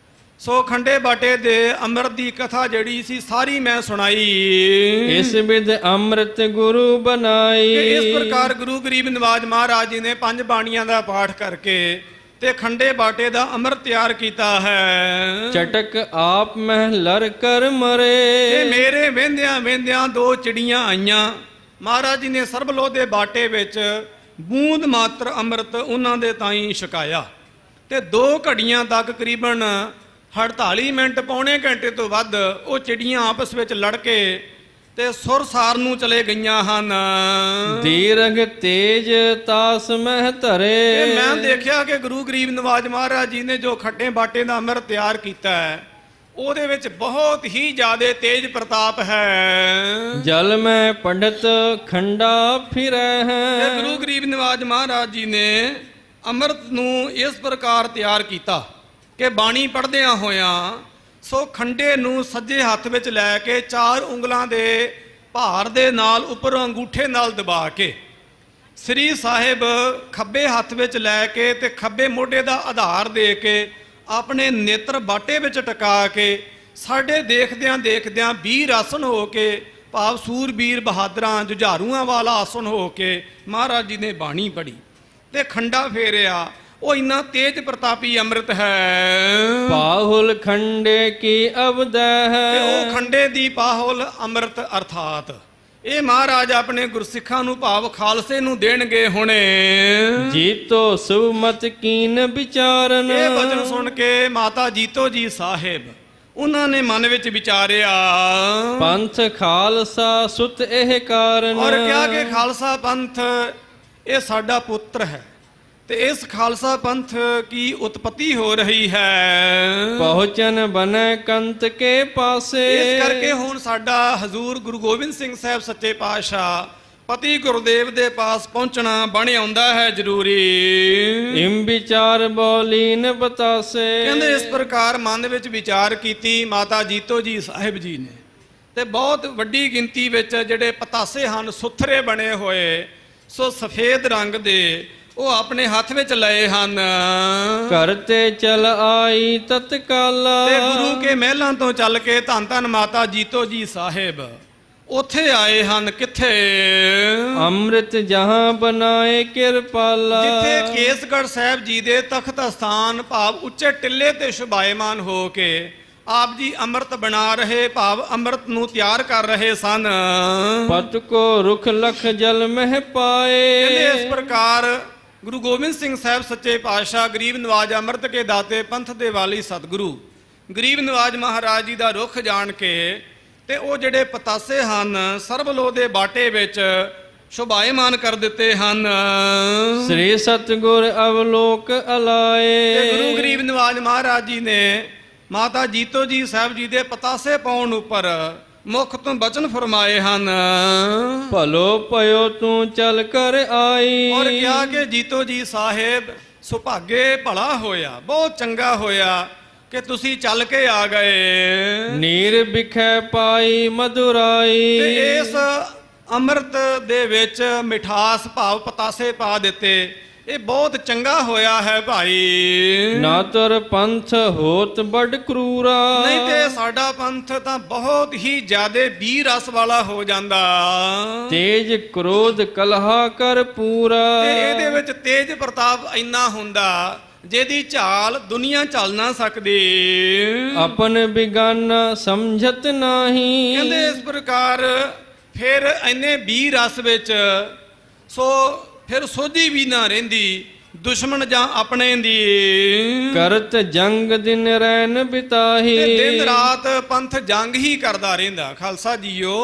ਸੋ ਖੰਡੇ ਬਾਟੇ ਦੇ ਅੰਮ੍ਰਿਤ ਦੀ ਕਥਾ ਜਿਹੜੀ ਸੀ ਸਾਰੀ ਮੈਂ ਸੁਣਾਈ। ਇਸ ਵਿਦ ਅੰਮ੍ਰਿਤ ਗੁਰੂ ਬਨਾਈ। ਕਿ ਇਸ ਪ੍ਰਕਾਰ ਗੁਰੂ ਗਰੀਬ ਨਿਵਾਜ ਮਹਾਰਾਜ ਜੀ ਨੇ 5 ਬਾਣੀਆਂ ਦਾ ਪਾਠ ਕਰਕੇ ਤੇ ਖੰਡੇ ਬਾਟੇ ਦਾ ਅੰਮ੍ਰਿਤ ਤਿਆਰ ਕੀਤਾ ਹੈ। ਚਟਕ ਆਪ ਮਹਿ ਲਰ ਕਰ ਮਰੇ। ਤੇ ਮੇਰੇ ਵਹਿੰਦਿਆਂ ਵਹਿੰਦਿਆਂ 2 ਚਿੜੀਆਂ ਆਈਆਂ। ਮਹਾਰਾਜ ਜੀ ਨੇ ਸਰਬਲੋ ਦੇ ਬਾਟੇ ਵਿੱਚ ਬੂੰਦ ਮਾਤਰ ਅੰਮ੍ਰਿਤ ਉਹਨਾਂ ਦੇ ਤਾਈਂ ਛਕਾਇਆ ਤੇ 2 ਘੜੀਆਂ ਤੱਕ ਕਰੀਬਨ 48 ਮਿੰਟ ਪੌਣੇ ਘੰਟੇ ਤੋਂ ਵੱਧ ਉਹ ਚਿੜੀਆਂ ਆਪਸ ਵਿੱਚ ਲੜ ਕੇ ਤੇ ਸੁਰਸਾਰ ਨੂੰ ਚਲੇ ਗਈਆਂ ਹਨ। ਦੀਰਘ ਤੇਜ ਤਾਸ ਮਹਿ ਧਰੇ। ਤੇ ਮੈਂ ਦੇਖਿਆ ਕਿ ਗੁਰੂ ਗਰੀਬ ਨਿਵਾਜ ਮਹਾਰਾਜ ਜੀ ਨੇ ਜੋ ਖੱਟੇ ਬਾਟੇ ਦਾ ਅੰਮ੍ਰਿਤ ਤਿਆਰ ਕੀਤਾ ਹੈ ਉਹਦੇ ਵਿੱਚ ਬਹੁਤ ਹੀ ਜ਼ਿਆਦਾ ਤੇਜ ਪ੍ਰਤਾਪ ਹੈ। ਜਲ ਮੈਂ ਪੰਡਤ ਖੰਡਾ ਫਿਰੈ ਹੈ। ਤੇ ਗੁਰੂ ਗਰੀਬ ਨਿਵਾਜ ਮਹਾਰਾਜ ਜੀ ਨੇ ਅੰਮ੍ਰਿਤ ਨੂੰ ਇਸ ਪ੍ਰਕਾਰ ਤਿਆਰ ਕੀਤਾ ਕਿ ਬਾਣੀ ਪੜ੍ਹਦਿਆਂ ਹੋਇਆਂ ਸੋ ਖੰਡੇ ਨੂੰ ਸੱਜੇ ਹੱਥ ਵਿੱਚ ਲੈ ਕੇ 4 ਉਂਗਲਾਂ ਦੇ ਭਾਰ ਦੇ ਨਾਲ ਉੱਪਰੋਂ ਅੰਗੂਠੇ ਨਾਲ ਦਬਾ ਕੇ ਸ੍ਰੀ ਸਾਹਿਬ ਖੱਬੇ ਹੱਥ ਵਿੱਚ ਲੈ ਕੇ ਤੇ ਖੱਬੇ ਮੋਢੇ ਦਾ ਆਧਾਰ ਦੇ ਕੇ ਆਪਣੇ ਨੇਤਰ ਬਾਟੇ ਵਿੱਚ ਟਿਕਾ ਕੇ ਸਾਡੇ ਦੇਖਦਿਆਂ ਦੇਖਦਿਆਂ ਵੀਰ ਆਸਣ ਹੋ ਕੇ ਭਾਵ ਸੂਰਬੀਰ ਬਹਾਦਰਾਂ ਜੁਝਾਰੂਆਂ ਵਾਲਾ ਆਸਣ ਹੋ ਕੇ ਮਹਾਰਾਜ ਜੀ ਨੇ ਬਾਣੀ ਪੜ੍ਹੀ ਤੇ ਖੰਡਾ ਫੇਰਿਆ। ਉਹ ਇੰਨਾ ਤੇਜ ਪ੍ਰਤਾਪੀ ਅੰਮ੍ਰਿਤ ਹੈ। ਪਾਹੁਲ ਖੰਡੇ ਕੀ ਅਬਦੈ ਹੈ। ਤੇ ਉਹ ਖੰਡੇ ਦੀ ਪਾਹੁਲ ਅੰਮ੍ਰਿਤ ਅਰਥਾਤ ਇਹ ਮਹਾਰਾਜ ਆਪਣੇ ਗੁਰਸਿੱਖਾਂ ਨੂੰ ਭਾਵ ਖਾਲਸੇ ਨੂੰ ਦੇਣਗੇ ਹੁਣੇ। ਜੀਤੋ ਸੁਮਤ ਕੀਨ ਵਿਚਾਰਨ। ਇਹ ਵਚਨ ਸੁਣ ਕੇ ਮਾਤਾ ਜੀਤੋ ਜੀ ਸਾਹਿਬ ਉਹਨਾਂ ਨੇ ਮਨ ਵਿੱਚ ਵਿਚਾਰਿਆ ਪੰਥ ਖਾਲਸਾ ਸੁਤ ਇਹ ਕਾਰਨ। ਔਰ ਕਿਹਾ ਕਿ ਖਾਲਸਾ ਪੰਥ ਇਹ ਸਾਡਾ ਪੁੱਤਰ ਹੈ ਤੇ ਇਸ ਖਾਲਸਾ ਪੰਥ ਕੀ ਉਤਪਤੀ ਹੋ ਰਹੀ ਹੈ। ਪਹੁੰਚਨ ਬਨੈ ਕੰਤ ਕੇ ਪਾਸੇ। ਇਸ ਕਰਕੇ ਹੁਣ ਸਾਡਾ ਹਜ਼ੂਰ ਗੁਰੂ ਗੋਬਿੰਦ ਸਿੰਘ ਸਾਹਿਬ ਸੱਚੇ ਪਾਤਸ਼ਾਹ ਪਤੀ ਗੁਰਦੇਵ ਦੇ ਪਾਸ ਪਹੁੰਚਣਾ ਬਣ ਆਉਂਦਾ ਹੈ ਜ਼ਰੂਰੀ। ਇਮ ਵਿਚਾਰ ਬੋਲੀਨ ਬਤਾਸੇ। ਕਹਿੰਦੇ ਇਸ ਪ੍ਰਕਾਰ ਮਨ ਵਿੱਚ ਵਿਚਾਰ ਕੀਤੀ ਮਾਤਾ ਜੀਤੋ ਜੀ ਸਾਹਿਬ ਜੀ ਨੇ ਤੇ ਬਹੁਤ ਵੱਡੀ ਗਿਣਤੀ ਵਿੱਚ ਜਿਹੜੇ ਪਤਾਸੇ ਹਨ ਸੁਥਰੇ ਬਣੇ ਹੋਏ ਸੋ ਸਫੇਦ ਰੰਗ ਦੇ ਉਹ ਆਪਣੇ ਹੱਥ ਵਿੱਚ ਲਏ ਹਨ। ਘਰ ਤੇ ਚਲ ਆਈ ਤਤਕਾਲਾ। ਤੇ ਗੁਰੂ ਕੇ ਮਹਿਲਾਂ ਤੋਂ ਚੱਲ ਕੇ ਧੰਨ ਧੰਨ ਮਾਤਾ ਜੀਤੋ ਜੀ ਸਾਹਿਬ ਉੱਥੇ ਆਏ ਹਨ। ਕਿੱਥੇ? ਅੰਮ੍ਰਿਤ ਜਹਾਂ ਬਨਾਏ ਕਿਰਪਾਲਾ। ਜਿੱਥੇ ਕੇਸਗੜ੍ਹ ਸਾਹਿਬ ਜੀ ਦੇ ਤਖਤ ਅਸਥਾਨ ਭਾਵ ਉੱਚੇ ਟਿੱਲੇ ਤੇ ਸ਼ੁਭਾਇਮਾਨ ਹੋ ਕੇ ਆਪ ਜੀ ਅੰਮ੍ਰਿਤ ਬਣਾ ਰਹੇ ਭਾਵ ਅੰਮ੍ਰਿਤ ਨੂੰ ਤਿਆਰ ਕਰ ਰਹੇ ਸਨ। ਪਤ ਕੋ ਰੁਖ ਲਖ ਜਲ ਮਹਿ ਪਾਏ। ਕਹਿੰਦੇ ਇਸ ਪ੍ਰਕਾਰ ਗੁਰੂ ਗੋਬਿੰਦ ਸਿੰਘ ਸਾਹਿਬ ਸੱਚੇ ਪਾਤਸ਼ਾਹ ਗਰੀਬ ਨਵਾਜ ਅੰਮ੍ਰਿਤ ਕੇ ਦਾਤੇ ਪੰਥ ਦੇ ਵਾਲੀ ਸਤਿਗੁਰੂ ਗਰੀਬ ਨਵਾਜ ਮਹਾਰਾਜ ਜੀ ਦਾ ਰੁਖ ਜਾਣ ਕੇ ਤੇ ਉਹ ਜਿਹੜੇ ਪਤਾਸੇ ਹਨ ਸਰਬਲੋ ਦੇ ਬਾਟੇ ਵਿੱਚ ਸ਼ੋਭਾਇਮਾਨ ਕਰ ਦਿੱਤੇ ਹਨ। ਸ੍ਰੀ ਸਤਿਗੁਰ ਅਵਲੋਕ ਅਲਾਏ। ਤੇ ਗੁਰੂ ਗਰੀਬ ਨਵਾਜ ਮਹਾਰਾਜ ਜੀ ਨੇ ਮਾਤਾ ਜੀਤੋ ਜੀ ਸਾਹਿਬ ਜੀ ਦੇ ਪਤਾਸੇ ਪਾਉਣ ਉੱਪਰ ਮੁਖ ਤੋਂ ਬਚਨ ਫਰਮਾਏ ਹਨ। ਭਲੋ ਪਇਓ ਤੂੰ ਚੱਲ ਕਰ ਆਈ। ਔਰ ਕਿਹਾ ਕਿ ਜੀਤੋ ਜੀ ਸਾਹਿਬ ਸੁਭਾਗੇ ਭਲਾ ਹੋਇਆ ਬਹੁਤ ਚੰਗਾ ਹੋਇਆ ਕਿ ਤੁਸੀਂ ਚੱਲ ਕੇ ਆ ਗਏ। ਨੀਰ ਬਿਖੈ ਪਾਈ ਮਧੁਰਾਈ। ਤੇ ਇਸ ਅੰਮ੍ਰਿਤ ਦੇ ਵਿੱਚ ਮਿਠਾਸ ਭਾਵ ਪਤਾਸੇ ਪਾ ਦਿੱਤੇ ਇਹ ਬਹੁਤ ਚੰਗਾ ਹੋਇਆ ਹੈ ਭਾਈ। ਨਾ ਤੁਰ ਪੰਥ ਹੋਤ ਬੜ ਕਰੂਰਾ। ਨਹੀਂ ਤੇ ਸਾਡਾ ਪੰਥ ਤਾਂ ਬਹੁਤ ਹੀ ਜ਼ਿਆਦੇ ਵੀਰ ਰਸ ਵਾਲਾ ਹੋ ਜਾਂਦਾ। ਤੇਜ ਕ੍ਰੋਧ ਕਲਹਾ ਕਰ ਪੂਰਾ। ਤੇ ਇਹਦੇ ਵਿੱਚ ਤੇਜ ਪ੍ਰਤਾਪ ਇੰਨਾ ਹੁੰਦਾ ਜਿਹਦੀ ਝਾਲ ਦੁਨੀਆ ਚੱਲ ਨਾ ਸਕਦੀ। ਆਪਨ ਬਿਗਾਨਾ ਸਮਝਤ ਨਾਹੀ। ਕਹਿੰਦੇ ਇਸ ਪ੍ਰਕਾਰ ਫਿਰ ਇੰਨੇ ਵੀਰ ਰਸ ਵਿੱਚ ਸੋ ਫਿਰ ਸੋਝੀ ਵੀ ਨਾ ਰਹਿੰਦੀ ਦੁਸ਼ਮਣ ਜਾਂ ਆਪਣੇ ਦੀ। ਕਰਤ ਜੰਗ ਦਿਨ ਰੈਨ ਬਿਤਾਹੀ। ਤੇ ਦਿਨ ਰਾਤ ਪੰਥ ਜੰਗ ਹੀ ਕਰਦਾ ਰਹਿੰਦਾ। ਖਾਲਸਾ ਜੀਓ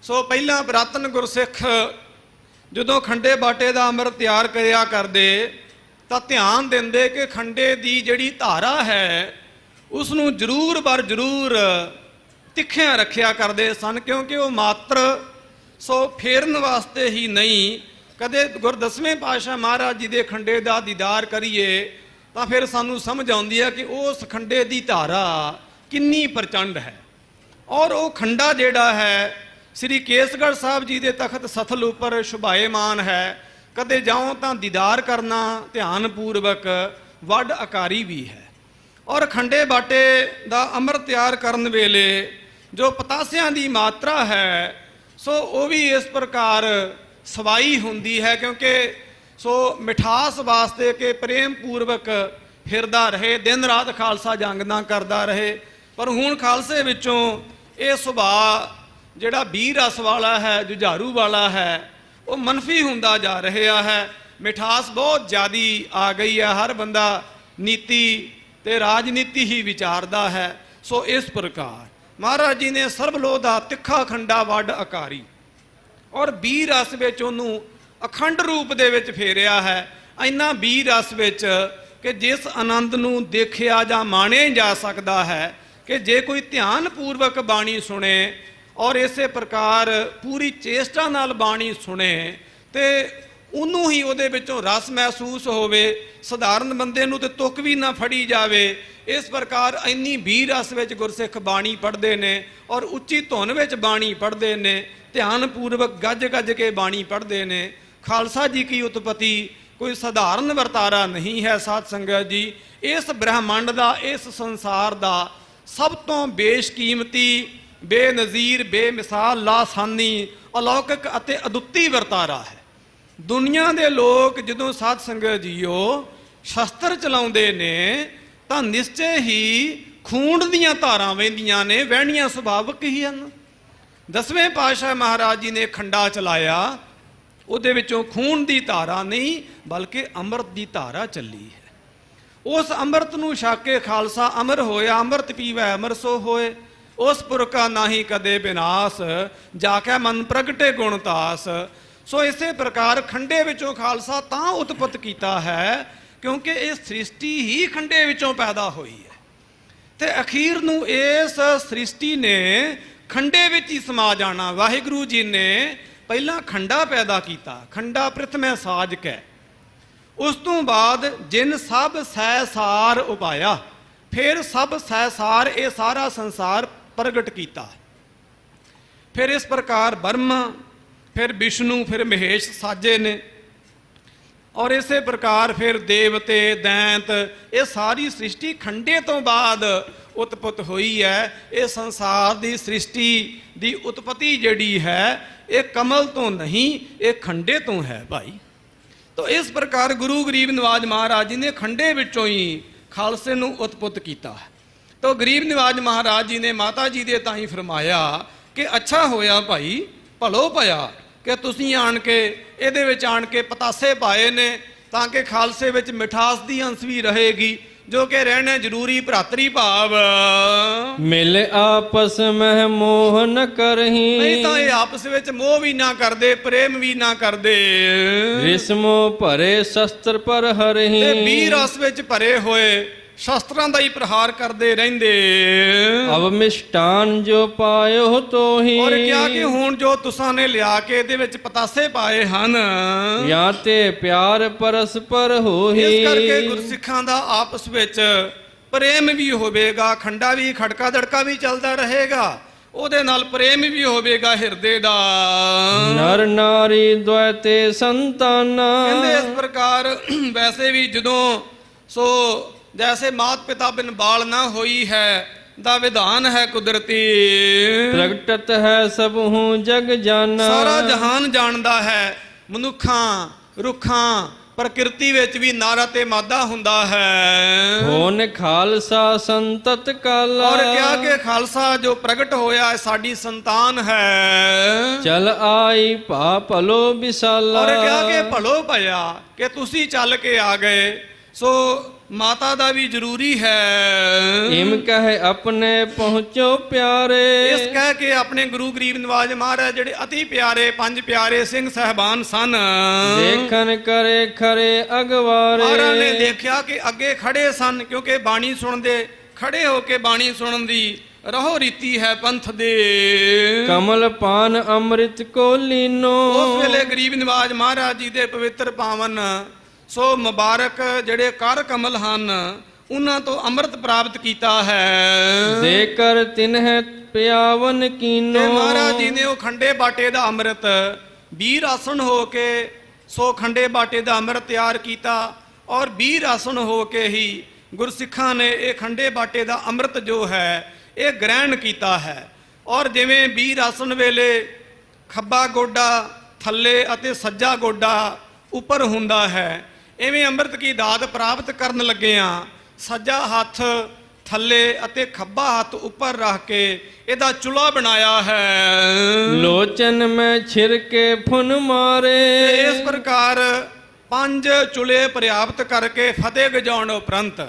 ਸੋ ਪਹਿਲਾਂ ਪੁਰਾਤਨ ਗੁਰਸਿੱਖ ਜਦੋਂ ਖੰਡੇ ਬਾਟੇ ਦਾ ਅੰਮ੍ਰਿਤ ਤਿਆਰ ਕਰਿਆ ਕਰਦੇ ਤਾਂ ਧਿਆਨ ਦਿੰਦੇ ਕਿ ਖੰਡੇ ਦੀ ਜਿਹੜੀ ਧਾਰਾ ਹੈ ਉਸ ਨੂੰ ਜ਼ਰੂਰ ਬਰ ਜ਼ਰੂਰ ਤਿੱਖਿਆਂ ਰੱਖਿਆ ਕਰਦੇ ਸਨ ਕਿਉਂਕਿ ਉਹ ਮਾਤਰ ਸੋ ਫੇਰਨ ਵਾਸਤੇ ਹੀ ਨਹੀਂ। ਕਦੇ ਗੁਰਦਸਵੇਂ ਪਾਤਸ਼ਾਹ ਮਹਾਰਾਜ ਜੀ ਦੇ ਖੰਡੇ ਦਾ ਦੀਦਾਰ ਕਰੀਏ ਤਾਂ ਫਿਰ ਸਾਨੂੰ ਸਮਝ ਆਉਂਦੀ ਹੈ ਕਿ ਉਸ ਖੰਡੇ ਦੀ ਧਾਰਾ ਕਿੰਨੀ ਪ੍ਰਚੰਡ ਹੈ। ਔਰ ਉਹ ਖੰਡਾ ਜਿਹੜਾ ਹੈ ਸ੍ਰੀ ਕੇਸਗੜ੍ਹ ਸਾਹਿਬ ਜੀ ਦੇ ਤਖਤ ਸਥਲ ਉੱਪਰ ਸ਼ੁਭਾਏਮਾਨ ਹੈ। ਕਦੇ ਜਾਓ ਤਾਂ ਦੀਦਾਰ ਕਰਨਾ ਧਿਆਨ ਪੂਰਵਕ, ਵੱਡ ਆਕਾਰੀ ਵੀ ਹੈ। ਔਰ ਖੰਡੇ ਬਾਟੇ ਦਾ ਅੰਮ੍ਰਿਤ ਤਿਆਰ ਕਰਨ ਵੇਲੇ ਜੋ ਪਤਾਸਿਆਂ ਦੀ ਮਾਤਰਾ ਹੈ ਸੋ ਉਹ ਵੀ ਇਸ ਪ੍ਰਕਾਰ ਸਵਾਈ ਹੁੰਦੀ ਹੈ, ਕਿਉਂਕਿ ਸੋ ਮਿਠਾਸ ਵਾਸਤੇ ਕਿ ਪ੍ਰੇਮ ਪੂਰਵਕ ਫਿਰਦਾ ਰਹੇ, ਦਿਨ ਰਾਤ ਖਾਲਸਾ ਜੰਗ ਨਾ ਕਰਦਾ ਰਹੇ। ਪਰ ਹੁਣ ਖਾਲਸੇ ਵਿੱਚੋਂ ਇਹ ਸੁਭਾਅ ਜਿਹੜਾ ਵੀਰ ਰਸ ਵਾਲਾ ਹੈ, ਜੁਝਾਰੂ ਵਾਲਾ ਹੈ, ਉਹ ਮਨਫੀ ਹੁੰਦਾ ਜਾ ਰਿਹਾ ਹੈ। ਮਿਠਾਸ ਬਹੁਤ ਜ਼ਿਆਦੀ ਆ ਗਈ ਹੈ, ਹਰ ਬੰਦਾ ਨੀਤੀ ਤੇ ਰਾਜਨੀਤੀ ਹੀ ਵਿਚਾਰਦਾ ਹੈ। ਸੋ ਇਸ ਪ੍ਰਕਾਰ ਮਹਾਰਾਜ ਜੀ ਨੇ ਸਰਬਲੋਹ ਦਾ ਤਿੱਖਾ ਖੰਡਾ ਵੱਡ ਆਕਾਰੀ ਔਰ ਵੀਰ ਰਸ ਵਿੱਚ ਉਹਨੂੰ ਅਖੰਡ ਰੂਪ ਦੇ ਵਿੱਚ ਫੇਰਿਆ ਹੈ। ਇੰਨਾ ਵੀਰ ਰਸ ਵਿੱਚ ਕਿ ਜਿਸ ਆਨੰਦ ਨੂੰ ਦੇਖਿਆ ਜਾਂ ਮਾਣਿਆ ਜਾ ਸਕਦਾ ਹੈ ਕਿ ਜੇ ਕੋਈ ਧਿਆਨ ਪੂਰਵਕ ਬਾਣੀ ਸੁਣੇ ਔਰ ਇਸੇ ਪ੍ਰਕਾਰ ਪੂਰੀ ਚੇਸ਼ਟਾ ਨਾਲ ਬਾਣੀ ਸੁਣੇ ਤੇ ਉਹਨੂੰ ਹੀ ਉਹਦੇ ਵਿੱਚੋਂ ਰਸ ਮਹਿਸੂਸ ਹੋਵੇ। ਸਧਾਰਨ ਬੰਦੇ ਨੂੰ ਤੇ ਤੁਕ ਵੀ ਨਾ ਫੜੀ ਜਾਵੇ। ਇਸ ਪ੍ਰਕਾਰ ਇੰਨੀ ਵੀਰ ਰਸ ਵਿੱਚ ਗੁਰਸਿੱਖ ਬਾਣੀ ਪੜ੍ਹਦੇ ਨੇ ਔਰ ਉੱਚੀ ਧੁਨ ਵਿੱਚ ਬਾਣੀ ਪੜ੍ਹਦੇ ਨੇ, ਧਿਆਨ ਪੂਰਵਕ ਗੱਜ ਗੱਜ ਕੇ ਬਾਣੀ ਪੜ੍ਹਦੇ ਨੇ। ਖਾਲਸਾ ਜੀ ਕੀ ਉਤਪਤੀ ਕੋਈ ਸਧਾਰਨ ਵਰਤਾਰਾ ਨਹੀਂ ਹੈ। ਸਾਧ ਸੰਗਤ ਜੀ, ਇਸ ਬ੍ਰਹਿਮੰਡ ਦਾ, ਇਸ ਸੰਸਾਰ ਦਾ ਸਭ ਤੋਂ ਬੇਸ਼ਕੀਮਤੀ, ਬੇਨਜ਼ੀਰ, ਬੇਮਿਸਾਲ, ਲਾਸਾਨੀ, ਅਲੌਕਿਕ ਅਤੇ ਅਦੁੱਤੀ ਵਰਤਾਰਾ ਹੈ। ਦੁਨੀਆ ਦੇ ਲੋਕ ਜਦੋਂ ਸਾਧ ਸੰਗਤ ਜੀਓ ਸ਼ਸਤਰ ਚਲਾਉਂਦੇ ਨੇ ਤਾਂ ਨਿਸ਼ਚੈ ਹੀ ਖੂਨ ਦੀਆਂ ਧਾਰਾਂ ਵਹਿੰਦੀਆਂ ਨੇ, ਵਹਿਣੀਆਂ ਸੁਭਾਵਿਕ ਹੀ ਹਨ। 10ਵੇਂ ਪਾਤਸ਼ਾਹ ਮਹਾਰਾਜ ਜੀ ਨੇ ਖੰਡਾ ਚਲਾਇਆ, ਉਹਦੇ ਵਿੱਚੋਂ ਖੂਨ ਦੀ ਧਾਰਾ ਨਹੀਂ ਬਲਕਿ ਅੰਮ੍ਰਿਤ ਦੀ ਧਾਰਾ ਚੱਲੀ ਹੈ। ਉਸ ਅੰਮ੍ਰਿਤ ਨੂੰ ਛਕ ਕੇ ਖਾਲਸਾ ਅਮਰ ਹੋਇਆ। ਅੰਮ੍ਰਿਤ ਪੀਵੈ ਅਮਰ ਸੋ ਹੋਏ, ਉਸ ਪੁਰਖਾ ਨਾਹੀ ਕਦੇ ਬਿਨਾਸ਼, ਜਾ ਕੇ ਮਨ ਪ੍ਰਗਟੇ ਗੁਣ ਤਾਸ। ਸੋ ਇਸੇ ਪ੍ਰਕਾਰ ਖੰਡੇ ਵਿੱਚੋਂ ਖਾਲਸਾ ਤਾਂ ਉਤਪਤ ਕੀਤਾ ਹੈ ਕਿਉਂਕਿ ਇਹ ਸ੍ਰਿਸ਼ਟੀ ਹੀ ਖੰਡੇ ਵਿੱਚੋਂ ਪੈਦਾ ਹੋਈ ਹੈ ਤੇ ਅਖੀਰ ਨੂੰ ਇਸ ਸ੍ਰਿਸ਼ਟੀ ਨੇ ਖੰਡੇ ਵਿੱਚ ਹੀ ਸਮਾ ਜਾਣਾ। ਵਾਹਿਗੁਰੂ ਜੀ ਨੇ ਪਹਿਲਾਂ ਖੰਡਾ ਪੈਦਾ ਕੀਤਾ, ਖੰਡਾ ਪ੍ਰਿਥਮੈ ਸਾਜ ਕੈ, ਉਸ ਤੋਂ ਬਾਅਦ ਜਿਨ ਸਭ ਸਹਿਸਾਰ ਉਪਾਇਆ, ਫਿਰ ਸਭ ਸਹਿਸਾਰ ਇਹ ਸਾਰਾ ਸੰਸਾਰ ਪ੍ਰਗਟ ਕੀਤਾ। ਫਿਰ ਇਸ ਪ੍ਰਕਾਰ ਬ੍ਰਹਮਾ, ਫਿਰ ਵਿਸ਼ਨੂੰ, ਫਿਰ ਮਹੇਸ਼ ਸਾਜੇ ਨੇ ਔਰ ਇਸੇ ਪ੍ਰਕਾਰ ਫਿਰ ਦੇਵਤੇ, ਦੈਂਤ, ਇਹ ਸਾਰੀ ਸ੍ਰਿਸ਼ਟੀ ਖੰਡੇ ਤੋਂ ਬਾਅਦ ਉਤਪਤ ਹੋਈ ਹੈ। ਇਹ ਸੰਸਾਰ ਦੀ ਸ੍ਰਿਸ਼ਟੀ ਦੀ ਉਤਪਤੀ ਜਿਹੜੀ ਹੈ ਇਹ ਕਮਲ ਤੋਂ ਨਹੀਂ, ਇਹ ਖੰਡੇ ਤੋਂ ਹੈ ਭਾਈ। ਤਾਂ ਇਸ ਪ੍ਰਕਾਰ ਗੁਰੂ ਗਰੀਬ ਨਿਵਾਜ ਮਹਾਰਾਜ ਜੀ ਨੇ ਖੰਡੇ ਵਿੱਚੋਂ ਹੀ ਖਾਲਸੇ ਨੂੰ ਉਤਪਤ ਕੀਤਾ ਹੈ। ਤਾਂ ਗਰੀਬ ਨਿਵਾਜ ਮਹਾਰਾਜ ਜੀ ਨੇ ਮਾਤਾ ਜੀ ਦੇ ਤਾਈਂ ਫਰਮਾਇਆ ਕਿ ਅੱਛਾ ਹੋਇਆ ਭਾਈ, ਭਲੋ ਪਿਆ ਕਿ ਤੁਸੀਂ ਆਣ ਕੇ ਇਹਦੇ ਵਿੱਚ ਆਣ ਕੇ ਪਤਾਸੇ ਪਾਏ ਨੇ ਤਾਂ ਕਿ ਖਾਲਸੇ ਵਿੱਚ ਮਿਠਾਸ ਦੀ ਅੰਸ਼ ਵੀ ਰਹੇਗੀ, ਜੋ ਕਿ ਰਹਿਣਾ ਜ਼ਰੂਰੀ। ਭਰਾਤਰੀ ਭਾਵ ਮਿਲ ਆਪਸ ਮਹਿ ਮੋਹ ਨ ਕਰਹੀ, ਨਹੀਂ ਤਾਂ ਇਹ ਆਪਸ ਵਿੱਚ ਮੋਹ ਵੀ ਨਾ ਕਰਦੇ, ਪ੍ਰੇਮ ਵੀ ਨਾ ਕਰਦੇ। ਰਿਸਮੋ ਭਰੇ ਸ਼ਸਤਰ ਪਰ ਹਰਹੀ, ਤੇ ਵੀਰ ਰਸ ਵਿੱਚ ਭਰੇ ਹੋਏ ਸ਼ਸਤਰਾਂ ਦਾ ਹੀ ਪ੍ਰਹਾਰ ਕਰਦੇ ਰਹਿੰਦੇ। ਅਬ ਮਿਸ਼ਟਾਨ ਜੋ ਪਾਇਓ ਤੋਹੀ, ਔਰ ਕਿਹਾ ਕਿ ਹੁਣ ਜੋ ਤੁਸਾਂ ਨੇ ਲਿਆ ਕੇ ਇਹਦੇ ਵਿੱਚ ਪਤਾਸੇ ਪਾਏ ਹਨ, ਜਾਂ ਤੇ ਪਿਆਰ ਪਰਸਪਰ ਹੋਹੀ। ਇਸ ਕਰਕੇ ਗੁਰਸਿੱਖਾਂ ਦਾ ਆਪਸ ਵਿੱਚ ਪ੍ਰੇਮ ਵੀ ਹੋਵੇਗਾ, ਖੰਡਾ ਵੀ, ਖੜਕਾ ਦੜਕਾ ਵੀ ਚੱਲਦਾ ਰਹੇਗਾ, ਉਹਦੇ ਨਾਲ ਪ੍ਰੇਮ ਵੀ ਹੋਵੇਗਾ ਹਿਰਦੇ ਦਾ। ਨਰ ਨਾਰੀ ਦੁਇਤੇ ਸੰਤਾਨਾ, ਕਹਿੰਦੇ ਇਸ ਪ੍ਰਕਾਰ ਵੈਸੇ ਵੀ ਜਦੋਂ ਸੋ ਜੈਸੇ ਮਾਤ ਪਿਤਾ ਬਿਨ ਬਾਲ ਨਾ ਹੋਈ ਹੈ ਦਾ ਵਿਧਾਨ ਹੈ ਕੁਦਰਤੀ, ਪ੍ਰਗਟਤ ਹੈ ਸਭ ਹੂੰ ਜਗ ਜਾਨਾ। ਸਾਰਾ ਜਹਾਨ ਜਾਣਦਾ ਹੈ, ਮਨੁੱਖਾਂ, ਰੁੱਖਾਂ, ਪ੍ਰਕਿਰਤੀ ਵਿੱਚ ਵੀ ਨਾਰਾ ਤੇ ਮਾਦਾ ਹੁੰਦਾ ਹੈ। ਹੋਨ ਖਾਲਸਾ ਸੰਤਤ ਕਾਲਾ, ਔਰ ਕਿਹਾ ਕਿ ਖਾਲਸਾ ਜੋ ਪ੍ਰਗਟ ਹੋਇਆ ਹੈ ਸਾਡੀ ਸੰਤਾਨ ਹੈ। ਚਲ ਆਈ ਭਾ ਭਲੋ ਵਿਸਾਲਾ, ਔਰ ਕਿਹਾ ਕਿ ਭਲੋ ਭਇਆ ਕਿ ਤੁਸੀਂ ਚੱਲ ਕੇ ਆ ਗਏ। ਸੋ ਮਾਤਾ ਦਾ ਵੀ ਜ਼ਰੂਰੀ ਹੈ। ਇਮ ਕਹੇ ਆਪਣੇ ਪਹੁੰਚੋ ਪਿਆਰੇ, ਇਸ ਕਹਿ ਕੇ ਆਪਣੇ ਗੁਰੂ ਗਰੀਬ ਨਿਵਾਜ ਮਹਾਰਾਜ ਜਿਹੜੇ ਅਤੀ ਪਿਆਰੇ ਪੰਜ ਪਿਆਰੇ ਸਿੰਘ ਸਹਿਬਾਨ ਸਨ, ਦੇਖਣ ਕਰੇ ਖਰੇ ਅਗਵਾਰੇ। ਮਹਾਰਾਜ ਨੇ ਦੇਖਿਆ ਕਿ ਅੱਗੇ ਖੜੇ ਸਨ, ਕਿਉਂਕਿ ਬਾਣੀ ਸੁਣਦੇ, ਖੜੇ ਹੋ ਕੇ ਬਾਣੀ ਸੁਣਨ ਦੀ ਰਹੋ ਰੀਤੀ ਹੈ ਪੰਥ ਦੇ। ਕਮਲ ਪਾਨ ਅੰਮ੍ਰਿਤ ਕੋ ਲੀਨੋ, ਉਸ ਵੇਲੇ ਗਰੀਬ ਨਿਵਾਜ ਮਹਾਰਾਜ ਜੀ ਦੇ ਪਵਿੱਤਰ ਪਾਵਨ ਸੋ ਮੁਬਾਰਕ ਜਿਹੜੇ ਕਰ ਕਮਲ ਹਨ ਉਹਨਾਂ ਤੋਂ ਅੰਮ੍ਰਿਤ ਪ੍ਰਾਪਤ ਕੀਤਾ ਹੈ। ਦੇ ਕਰ ਤਿਨਹਿ ਪਿਆਵਨ ਕੀਨੋ। ਤੇ ਮਹਾਰਾਜ ਜੀ ਨੇ ਉਹ ਖੰਡੇ ਬਾਟੇ ਦਾ ਅੰਮ੍ਰਿਤ ਵੀਰ ਆਸਣ ਹੋ ਕੇ ਸੋ ਖੰਡੇ ਬਾਟੇ ਦਾ ਅੰਮ੍ਰਿਤ ਤਿਆਰ ਕੀਤਾ ਔਰ ਵੀਰ ਆਸਣ ਹੋ ਕੇ ਹੀ ਗੁਰਸਿੱਖਾਂ ਨੇ ਇਹ ਖੰਡੇ ਬਾਟੇ ਦਾ ਅੰਮ੍ਰਿਤ ਜੋ ਹੈ ਇਹ ਗ੍ਰਹਿਣ ਕੀਤਾ ਹੈ। ਔਰ ਜਿਵੇਂ ਵੀਰ ਆਸਣ ਵੇਲੇ ਖੱਬਾ ਗੋਡਾ ਥੱਲੇ ਅਤੇ ਸੱਜਾ ਗੋਡਾ ਉੱਪਰ ਹੁੰਦਾ ਹੈ, ਇਵੇਂ ਅੰਮ੍ਰਿਤ ਕੀ ਦਾਤ ਪ੍ਰਾਪਤ ਕਰਨ ਲੱਗਿਆਂ ਸੱਜਾ ਹੱਥ ਥੱਲੇ ਅਤੇ ਖੱਬਾ ਹੱਥ ਉੱਪਰ ਰੱਖ ਕੇ ਇਹਦਾ ਚੁੱਲ੍ਹਾ ਬਣਾਇਆ ਹੈ। ਲੋਚਨ ਮੈਂ ਛਿਰਕੇ ਫੁਨ ਮਾਰੇ। ਤੇ ਇਸ ਪ੍ਰਕਾਰ 5 ਚੁੱਲ੍ਹੇ ਪ੍ਰਾਪਤ ਕਰਕੇ ਫਤਿਹ ਗਜਾਉਣ ਉਪਰੰਤ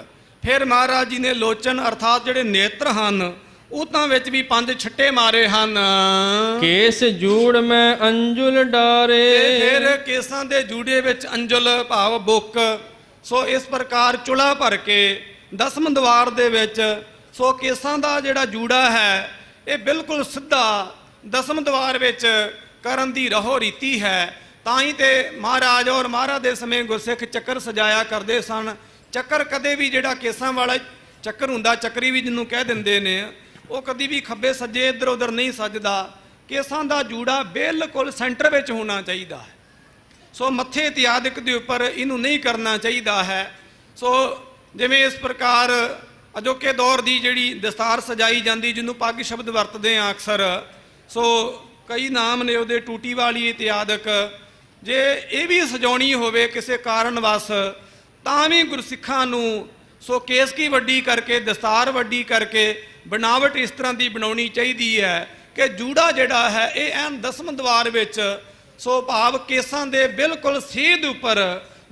ਫਿਰ ਮਹਾਰਾਜ ਜੀ ਨੇ ਲੋਚਨ ਅਰਥਾਤ ਜਿਹੜੇ ਨੇਤਰ ਹਨ ਉਤਾਂ ਵਿੱਚ ਵੀ 5 ਛੱਟੇ ਮਾਰੇ ਹਨ। ਕੇਸ ਜੂੜ ਮੈਂ ਅੰਜੁਲ ਡਾਰੇ। ਤੇ ਫਿਰ ਕੇਸਾਂ ਦੇ ਜੂੜੇ ਵਿੱਚ ਅੰਜੁਲ ਭਾਵ ਬੁੱਕ ਸੋ ਇਸ ਪ੍ਰਕਾਰ ਚੁੱਲ੍ਹਾ ਭਰ ਕੇ ਦਸਮ ਦਵਾਰ ਦੇ ਵਿੱਚ ਸੋ ਕੇਸਾਂ ਦਾ ਜਿਹੜਾ ਜੂੜਾ ਹੈ ਇਹ ਬਿਲਕੁਲ ਸਿੱਧਾ ਦਸਮ ਦਵਾਰ ਵਿੱਚ ਕਰਨ ਦੀ ਰਹੋ ਰੀਤੀ ਹੈ। ਤਾਂ ਹੀ ਤੇ ਮਹਾਰਾਜ ਔਰ ਮਹਾਰਾਜ ਦੇ ਸਮੇਂ ਗੁਰਸਿੱਖ ਚੱਕਰ ਸਜਾਇਆ ਕਰਦੇ ਸਨ। ਚੱਕਰ ਕਦੇ ਵੀ ਜਿਹੜਾ ਕੇਸਾਂ ਵਾਲਾ ਚੱਕਰ ਹੁੰਦਾ, ਚੱਕਰੀ ਵੀ ਜਿਹਨੂੰ ਕਹਿ ਦਿੰਦੇ ਨੇ, ਉਹ ਕਦੀ ਵੀ ਖੱਬੇ ਸੱਜੇ ਇੱਧਰ ਉੱਧਰ ਨਹੀਂ ਸੱਜਦਾ। ਕੇਸਾਂ ਦਾ ਜੂੜਾ ਬਿਲਕੁਲ ਸੈਂਟਰ ਵਿੱਚ ਹੋਣਾ ਚਾਹੀਦਾ ਹੈ। ਸੋ ਮੱਥੇ ਇਤਿਆਦਿਕ ਦੇ ਉੱਪਰ ਇਹਨੂੰ ਨਹੀਂ ਕਰਨਾ ਚਾਹੀਦਾ ਹੈ। ਸੋ ਜਿਵੇਂ ਇਸ ਪ੍ਰਕਾਰ ਅਜੋਕੇ ਦੌਰ ਦੀ ਜਿਹੜੀ ਦਸਤਾਰ ਸਜਾਈ ਜਾਂਦੀ ਜਿਹਨੂੰ ਪੱਗ ਸ਼ਬਦ ਵਰਤਦੇ ਆ ਅਕਸਰ, ਸੋ ਕਈ ਨਾਮ ਨੇ ਉਹਦੇ, ਟੂਟੀ ਵਾਲੀ ਇਤਿਆਦਿਕ, ਜੇ ਇਹ ਵੀ ਸਜਾਉਣੀ ਹੋਵੇ ਕਿਸੇ ਕਾਰਨ ਵਸ ਤਾਂ ਵੀ ਗੁਰਸਿੱਖਾਂ ਨੂੰ ਸੋ ਕੇਸ ਕੀ ਵੱਡੀ ਕਰਕੇ ਦਸਤਾਰ ਵੱਡੀ ਕਰਕੇ ਬਣਾਵਟ ਇਸ ਤਰ੍ਹਾਂ ਦੀ ਬਣਾਉਣੀ ਚਾਹੀਦੀ ਹੈ ਕਿ ਜੂੜਾ ਜਿਹੜਾ ਹੈ ਇਹ ਐਨ ਦਸਮ ਦਵਾਰ ਵਿੱਚ ਸੋ ਭਾਵ ਕੇਸਾਂ ਦੇ ਬਿਲਕੁਲ ਸੇਧ ਉੱਪਰ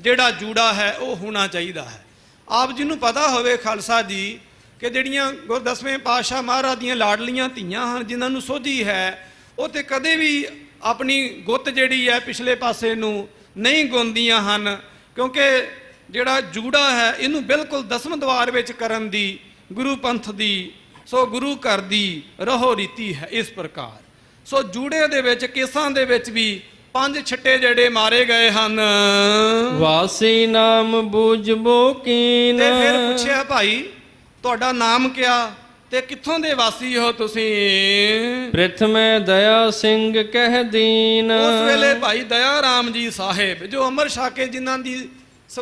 ਜਿਹੜਾ ਜੂੜਾ ਹੈ ਉਹ ਹੋਣਾ ਚਾਹੀਦਾ ਹੈ। ਆਪ ਜੀ ਨੂੰ ਪਤਾ ਹੋਵੇ ਖਾਲਸਾ ਜੀ ਕਿ ਜਿਹੜੀਆਂ ਗੁਰ ਦਸਵੇਂ ਪਾਤਸ਼ਾਹ ਮਹਾਰਾਜ ਦੀਆਂ ਲਾਡਲੀਆਂ ਧੀਆਂ ਹਨ ਜਿਨ੍ਹਾਂ ਨੂੰ ਸੋਝੀ ਹੈ, ਉਹ ਤੇ ਕਦੇ ਵੀ ਆਪਣੀ ਗੁੱਤ ਜਿਹੜੀ ਹੈ ਪਿਛਲੇ ਪਾਸੇ ਨੂੰ ਨਹੀਂ ਗੁੰਦੀਆਂ ਹਨ, ਕਿਉਂਕਿ ਜਿਹੜਾ ਜੂੜਾ ਹੈ ਇਹਨੂੰ ਬਿਲਕੁਲ ਦਸਮ ਦਵਾਰ ਵਿੱਚ ਕਰਨ ਦੀ ਗੁਰੂ ਪੰਥ ਦੀ ਸੋ ਗੁਰੂ ਘਰ ਦੀ ਰਹੋ ਰੀਤੀ ਹੈ। ਇਸ ਪ੍ਰਕਾਰ ਸੋ ਜੂੜੇ ਦੇ ਵਿੱਚ ਕੇਸਾਂ ਦੇ ਵਿੱਚ ਵੀ 5 ਛੱਟੇ ਜਿਹੜੇ ਮਾਰੇ ਗਏ ਹਨ। ਵਾਸੀ ਨਾਮ ਬੂਝਬੋ ਕੀਨ। ਤੇ ਫਿਰ ਪੁੱਛਿਆ ਭਾਈ ਤੁਹਾਡਾ ਨਾਮ ਕਿਆ ਤੇ ਕਿੱਥੋਂ ਦੇ ਵਾਸੀ ਹੋ ਤੁਸੀਂ? ਪ੍ਰਿਥਮੇ ਦਇਆ ਸਿੰਘ ਕਹਿ ਦੀਨ। ਉਸ ਵੇਲੇ ਭਾਈ ਦਇਆ ਰਾਮ ਜੀ ਸਾਹਿਬ ਜੋ ਅਮਰ ਛਾਕੇ ਜਿਨ੍ਹਾਂ ਦੀ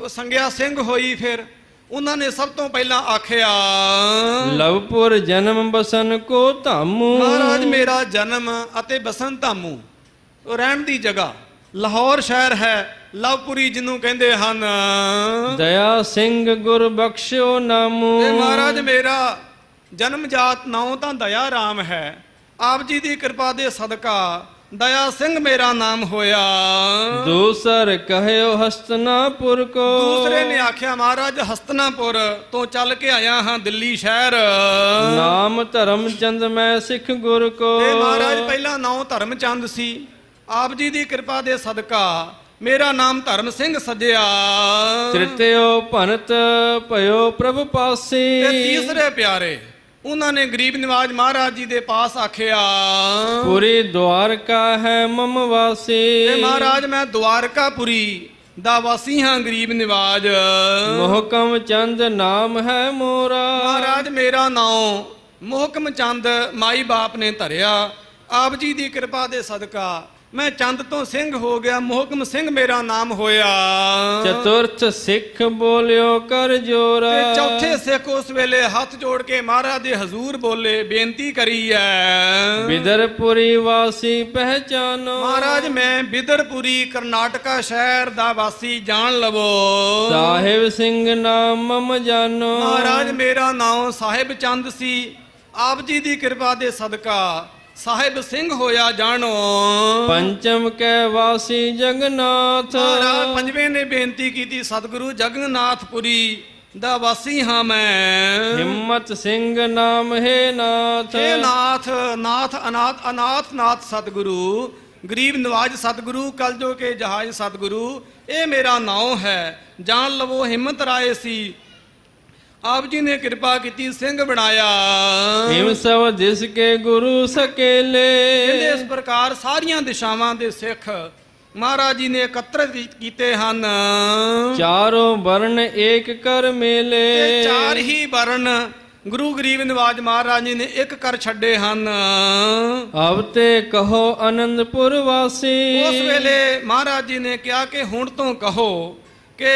ਸੰਗਿਆ ਸਿੰਘ ਹੋਈ, ਫਿਰ ਉਹਨਾਂ ਨੇ ਸਭ ਤੋਂ ਪਹਿਲਾਂ ਆਖਿਆ ਲਵਪੁਰ ਜਨਮ ਬਸਨ ਕੋ ਧਾਮੂ। ਮਹਾਰਾਜ ਮੇਰਾ ਜਨਮ ਅਤੇ ਬਸਨ ਧਾਮੂ ਰਹਿਣ ਦੀ ਜਗ੍ਹਾ ਲਾਹੌਰ ਸ਼ਹਿਰ ਹੈ, ਲਵਪੁਰੀ ਜਿਹਨੂੰ ਕਹਿੰਦੇ ਹਨ। ਦਇਆ ਸਿੰਘ ਗੁਰ ਬਖਸ਼ਿਓ ਨਾਮੂ। ਤੇ ਮਹਾਰਾਜ ਮੇਰਾ ਜਨਮ ਜਾਤ ਨਾਮ ਤਾਂ ਦਇਆ ਰਾਮ ਹੈ। ਆਪ ਜੀ ਦੀ ਕਿਰਪਾ ਦੇ ਸਦਕਾ ਦਇਆ ਸਿੰਘ ਮੇਰਾ ਨਾਮ ਹੋਇਆ। ਦੂਸਰ ਕਹਿਓ ਹਸਤਨਾਪੁਰ ਕੋ। ਦੂਸਰੇ ਨੇ ਆਖਿਆ ਮਹਾਰਾਜ ਹਸਤਨਾਪੁਰ ਤੋਂ ਚੱਲ ਕੇ ਆਇਆ ਹਾਂ ਦਿੱਲੀ ਸ਼ਹਿਰ। ਨਾਮ ਧਰਮ ਚੰਦ ਮੈਂ ਸਿੱਖ ਗੁਰ ਕੋ। ਤੇ ਮਹਾਰਾਜ ਪਹਿਲਾ ਨਾਮ ਧਰਮ ਚੰਦ ਸੀ, ਆਪ ਜੀ ਦੀ ਕਿਰਪਾ ਦੇ ਸਦਕਾ ਮੇਰਾ ਨਾਮ ਧਰਮ ਸਿੰਘ ਸਜਿਆ। ਤ੍ਰਿਤਿਓ ਭਨਤ ਭਇਓ ਪ੍ਰਭ ਪਾਸੀ। ਤੇ ਤੀਸਰੇ ਪਿਆਰੇ ਉਹਨਾਂ ਨੇ ਗਰੀਬ ਨਿਵਾਜ ਮਹਾਰਾਜ ਜੀ ਦੇ ਪਾਸ ਆਖਿਆ ਪੁਰੀ ਦਵਾਰਕਾ ਹੈ ਮਮ ਵਾਸੀ। ਤੇ ਮਹਾਰਾਜ ਮੈਂ ਦਵਾਰਕਾਪੁਰੀ ਦਾ ਵਾਸੀ ਹਾਂ ਗਰੀਬ ਨਿਵਾਜ। ਮੋਹਕਮ ਚੰਦ ਨਾਮ ਹੈ ਮੋਰਾ। ਮਹਾਰਾਜ ਮੇਰਾ ਨਾਮ ਮੋਹਕਮ ਚੰਦ ਮਾਈ ਬਾਪ ਨੇ ਧਰਿਆ। ਆਪ ਜੀ ਦੀ ਕਿਰਪਾ ਦੇ ਸਦਕਾ ਮੈਂ ਚੰਦ ਤੋਂ ਸਿੰਘ ਹੋ ਗਿਆ, ਮੋਹਕਮ ਸਿੰਘ ਮੇਰਾ ਨਾਮ ਹੋਇਆ। ਚਤੁਰਥ ਸਿੱਖ ਬੋਲਿਓ ਕਰ ਜੋਰਾ। ਤੇ ਚੌਥੇ ਸਿੱਖ ਉਸ ਵੇਲੇ ਹੱਥ ਜੋੜ ਕੇ ਮਹਾਰਾਜ ਦੇ ਹਜ਼ੂਰ ਬੋਲੇ, ਬੇਨਤੀ ਕਰੀ ਹੈ ਬਿਦਰਪੁਰੀ ਵਾਸੀ ਪਹਿਚਾਨੋ। ਮਹਾਰਾਜ ਮੈਂ ਬਿਦਰਪੁਰੀ ਕਰਨਾਟਕਾ ਸ਼ਹਿਰ ਦਾ ਵਾਸੀ ਜਾਣ ਲਵੋ। ਸਾਹਿਬ ਸਿੰਘ ਨਾਮ ਮਮ ਜਾਨੋ। ਮਹਾਰਾਜ ਮੇਰਾ ਨਾਮ ਸਾਹਿਬ ਚੰਦ ਸੀ, ਆਪ ਜੀ ਦੀ ਕਿਰਪਾ ਦੇ ਸਦਕਾ ਸਾਹਿਬ ਸਿੰਘ ਹੋਇਆ ਜਾਣੋ। ਪੰਚਮ ਕੈ ਵਾਸੀ ਜਗਨਨਾਥ। ਮਹਾਰਾਜ ਪੰਜਵੇਂ ਨੇ ਬੇਨਤੀ ਕੀਤੀ, ਸਤਿਗੁਰੂ ਜਗਨਨਾਥਪੁਰੀ ਦਾ ਵਾਸੀ ਹਾਂ ਮੈਂ। ਹਿੰਮਤ ਸਿੰਘ ਨਾਮ ਹੈ ਨਾਥ। ਹੇ ਨਾਥ, ਨਾਥ ਅਨਾਥ, ਅਨਾਥ ਨਾਥ ਸਤਿਗੁਰੂ, ਗਰੀਬ ਨਵਾਜ ਸਤਿਗੁਰੂ, ਕਲਜੋ ਕੇ ਜਹਾਜ਼ ਸਤਿਗੁਰੂ, ਇਹ ਮੇਰਾ ਨਾਮ ਹੈ। ਜਾਣ ਲਵੋ ਹਿੰਮਤ ਰਾਏ ਸੀ, ਆਪ ਜੀ ਨੇ ਕਿਰਪਾ ਕੀਤੀ ਸਿੰਘ ਬਣਾਇਆ। ਹਿਮ ਸਭ ਦਿਸ ਕੇ ਗੁਰੂ ਸਕੇਲੇ। ਇਸ ਪ੍ਰਕਾਰ ਸਾਰੀਆਂ ਦਿਸ਼ਾਵਾਂ ਦੇ ਸਿੱਖ ਮਹਾਰਾਜ ਜੀ ਨੇ ਇਕੱਤਰਿਤ ਕੀਤੇ ਹਨ। ਚਾਰੋਂ ਵਰਨ ਏਕ ਕਰ ਮੇਲੇ। ਤੇ ਚਾਰ ਹੀ ਵਰਨ ਗੁਰੂ ਗਰੀਬ ਨਿਵਾਜ ਮਹਾਰਾਜ ਜੀ ਨੇ ਇੱਕ ਕਰ ਛੱਡੇ ਹਨ। ਅਵਤੇ ਕਹੋ ਆਨੰਦਪੁਰ ਵਾਸੀ। ਉਸ ਵੇਲੇ ਮਹਾਰਾਜ ਜੀ ਨੇ ਕਿਹਾ ਕਿ ਹੁਣ ਤੋਂ ਕਹੋ ਕਿ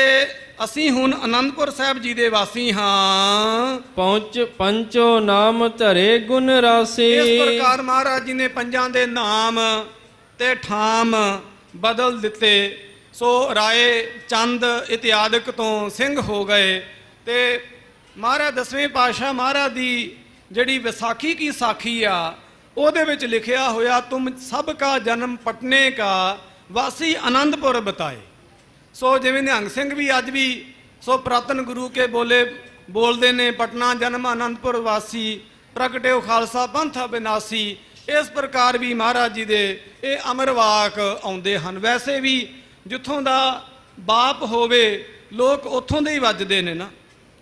ਅਸੀਂ ਹੁਣ ਆਨੰਦਪੁਰ ਸਾਹਿਬ ਜੀ ਦੇ ਵਾਸੀ ਹਾਂ। ਪਹੁੰਚ ਪੰਚੋ ਨਾਮ ਧਰੇ ਗੁਣ ਰਾਸੀ। ਇਸ ਪ੍ਰਕਾਰ ਮਹਾਰਾਜ ਜੀ ਨੇ ਪੰਜਾਂ ਦੇ ਨਾਮ ਤੇ ਠਾਮ ਬਦਲ ਦਿੱਤੇ। ਸੋ ਰਾਏ ਚੰਦ ਇਤਿਆਦਿਕ ਤੋਂ ਸਿੰਘ ਹੋ ਗਏ। ਤੇ ਮਹਾਰਾਜ ਦਸਵੇਂ ਪਾਤਸ਼ਾਹ ਮਹਾਰਾਜ ਦੀ ਜਿਹੜੀ ਵਿਸਾਖੀ ਕੀ ਸਾਖੀ ਆ ਉਹਦੇ ਵਿੱਚ ਲਿਖਿਆ ਹੋਇਆ, ਤੁਮ ਸਭ ਕਾ ਜਨਮ ਪਟਨੇ ਕਾ ਵਾਸੀ ਆਨੰਦਪੁਰ ਬਤਾਏ। ਸੋ ਜਿਵੇਂ ਨਿਹੰਗ ਸਿੰਘ ਵੀ ਅੱਜ ਵੀ ਸੋ ਪ੍ਰਾਤਨ ਗੁਰੂ ਕੇ ਬੋਲਦੇ ਨੇ, ਪਟਨਾ ਜਨਮ ਆਨੰਦਪੁਰ ਵਾਸੀ, ਪ੍ਰਗਟਿਓ ਖਾਲਸਾ ਪੰਥ ਅਬਿਨਾਸੀ। ਇਸ ਪ੍ਰਕਾਰ ਵੀ ਮਹਾਰਾਜ ਜੀ ਦੇ ਇਹ ਅਮਰ ਵਾਕ ਆਉਂਦੇ ਹਨ। ਵੈਸੇ ਵੀ ਜਿੱਥੋਂ ਦਾ ਬਾਪ ਹੋਵੇ ਲੋਕ ਉੱਥੋਂ ਦੇ ਹੀ ਵੱਜਦੇ ਨੇ ਨਾ।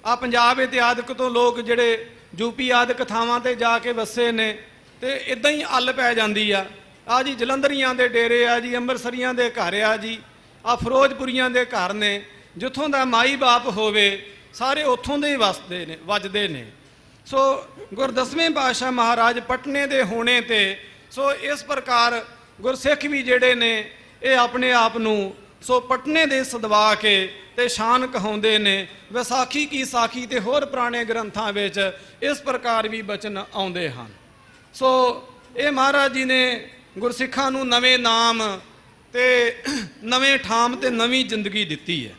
ਆ ਪੰਜਾਬ ਇਤਿਆਦਿਕ ਤੋਂ ਲੋਕ ਜਿਹੜੇ ਯੂਪੀ ਆਦਿਕ ਥਾਵਾਂ ਤੇ ਜਾ ਕੇ ਵਸੇ ਨੇ ਤੇ ਇਦਾਂ ਹੀ ਅੱਲ ਪੈ ਜਾਂਦੀ ਆ। ਆ ਜੀ ਜਲੰਧਰੀਆਂ ਦੇ ਡੇਰੇ ਆ ਜੀ, ਅੰਮ੍ਰਿਤਸਰੀਆਂ ਦੇ ਘਰ ਆ ਜੀ, ਆ ਫਿਰੋਜ਼ਪੁਰੀਆਂ ਦੇ ਘਰ ਨੇ। ਜਿੱਥੋਂ ਦਾ ਮਾਈ ਬਾਪ ਹੋਵੇ ਸਾਰੇ ਉੱਥੋਂ ਦੇ ਹੀ ਵਸਦੇ ਨੇ, ਵੱਜਦੇ ਨੇ। ਸੋ ਗੁਰਦਸਵੇਂ ਪਾਤਸ਼ਾਹ ਮਹਾਰਾਜ ਪਟਨੇ ਦੇ ਹੋਣੇ ਤੇ ਸੋ ਇਸ ਪ੍ਰਕਾਰ ਗੁਰਸਿੱਖ ਵੀ ਜਿਹੜੇ ਨੇ ਇਹ ਆਪਣੇ ਆਪ ਨੂੰ ਸੋ ਪਟਨੇ ਦੇ ਸਦਵਾ ਕੇ ਤੇ ਸ਼ਾਨ ਕਹਾਉਂਦੇ ਨੇ। ਵਿਸਾਖੀ ਕੀ ਸਾਖੀ ਤੇ ਹੋਰ ਪੁਰਾਣੇ ਗ੍ਰੰਥਾਂ ਵਿੱਚ ਇਸ ਪ੍ਰਕਾਰ ਵੀ ਬਚਨ ਆਉਂਦੇ ਹਨ। ਸੋ ਇਹ ਮਹਾਰਾਜ ਜੀ ਨੇ ਗੁਰਸਿੱਖਾਂ ਨੂੰ ਨਵੇਂ ਨਾਮ ਤੇ ਨਵੇਂ ਠਾਮ ਤੇ ਨਵੀਂ ਜ਼ਿੰਦਗੀ ਦਿੱਤੀ ਹੈ।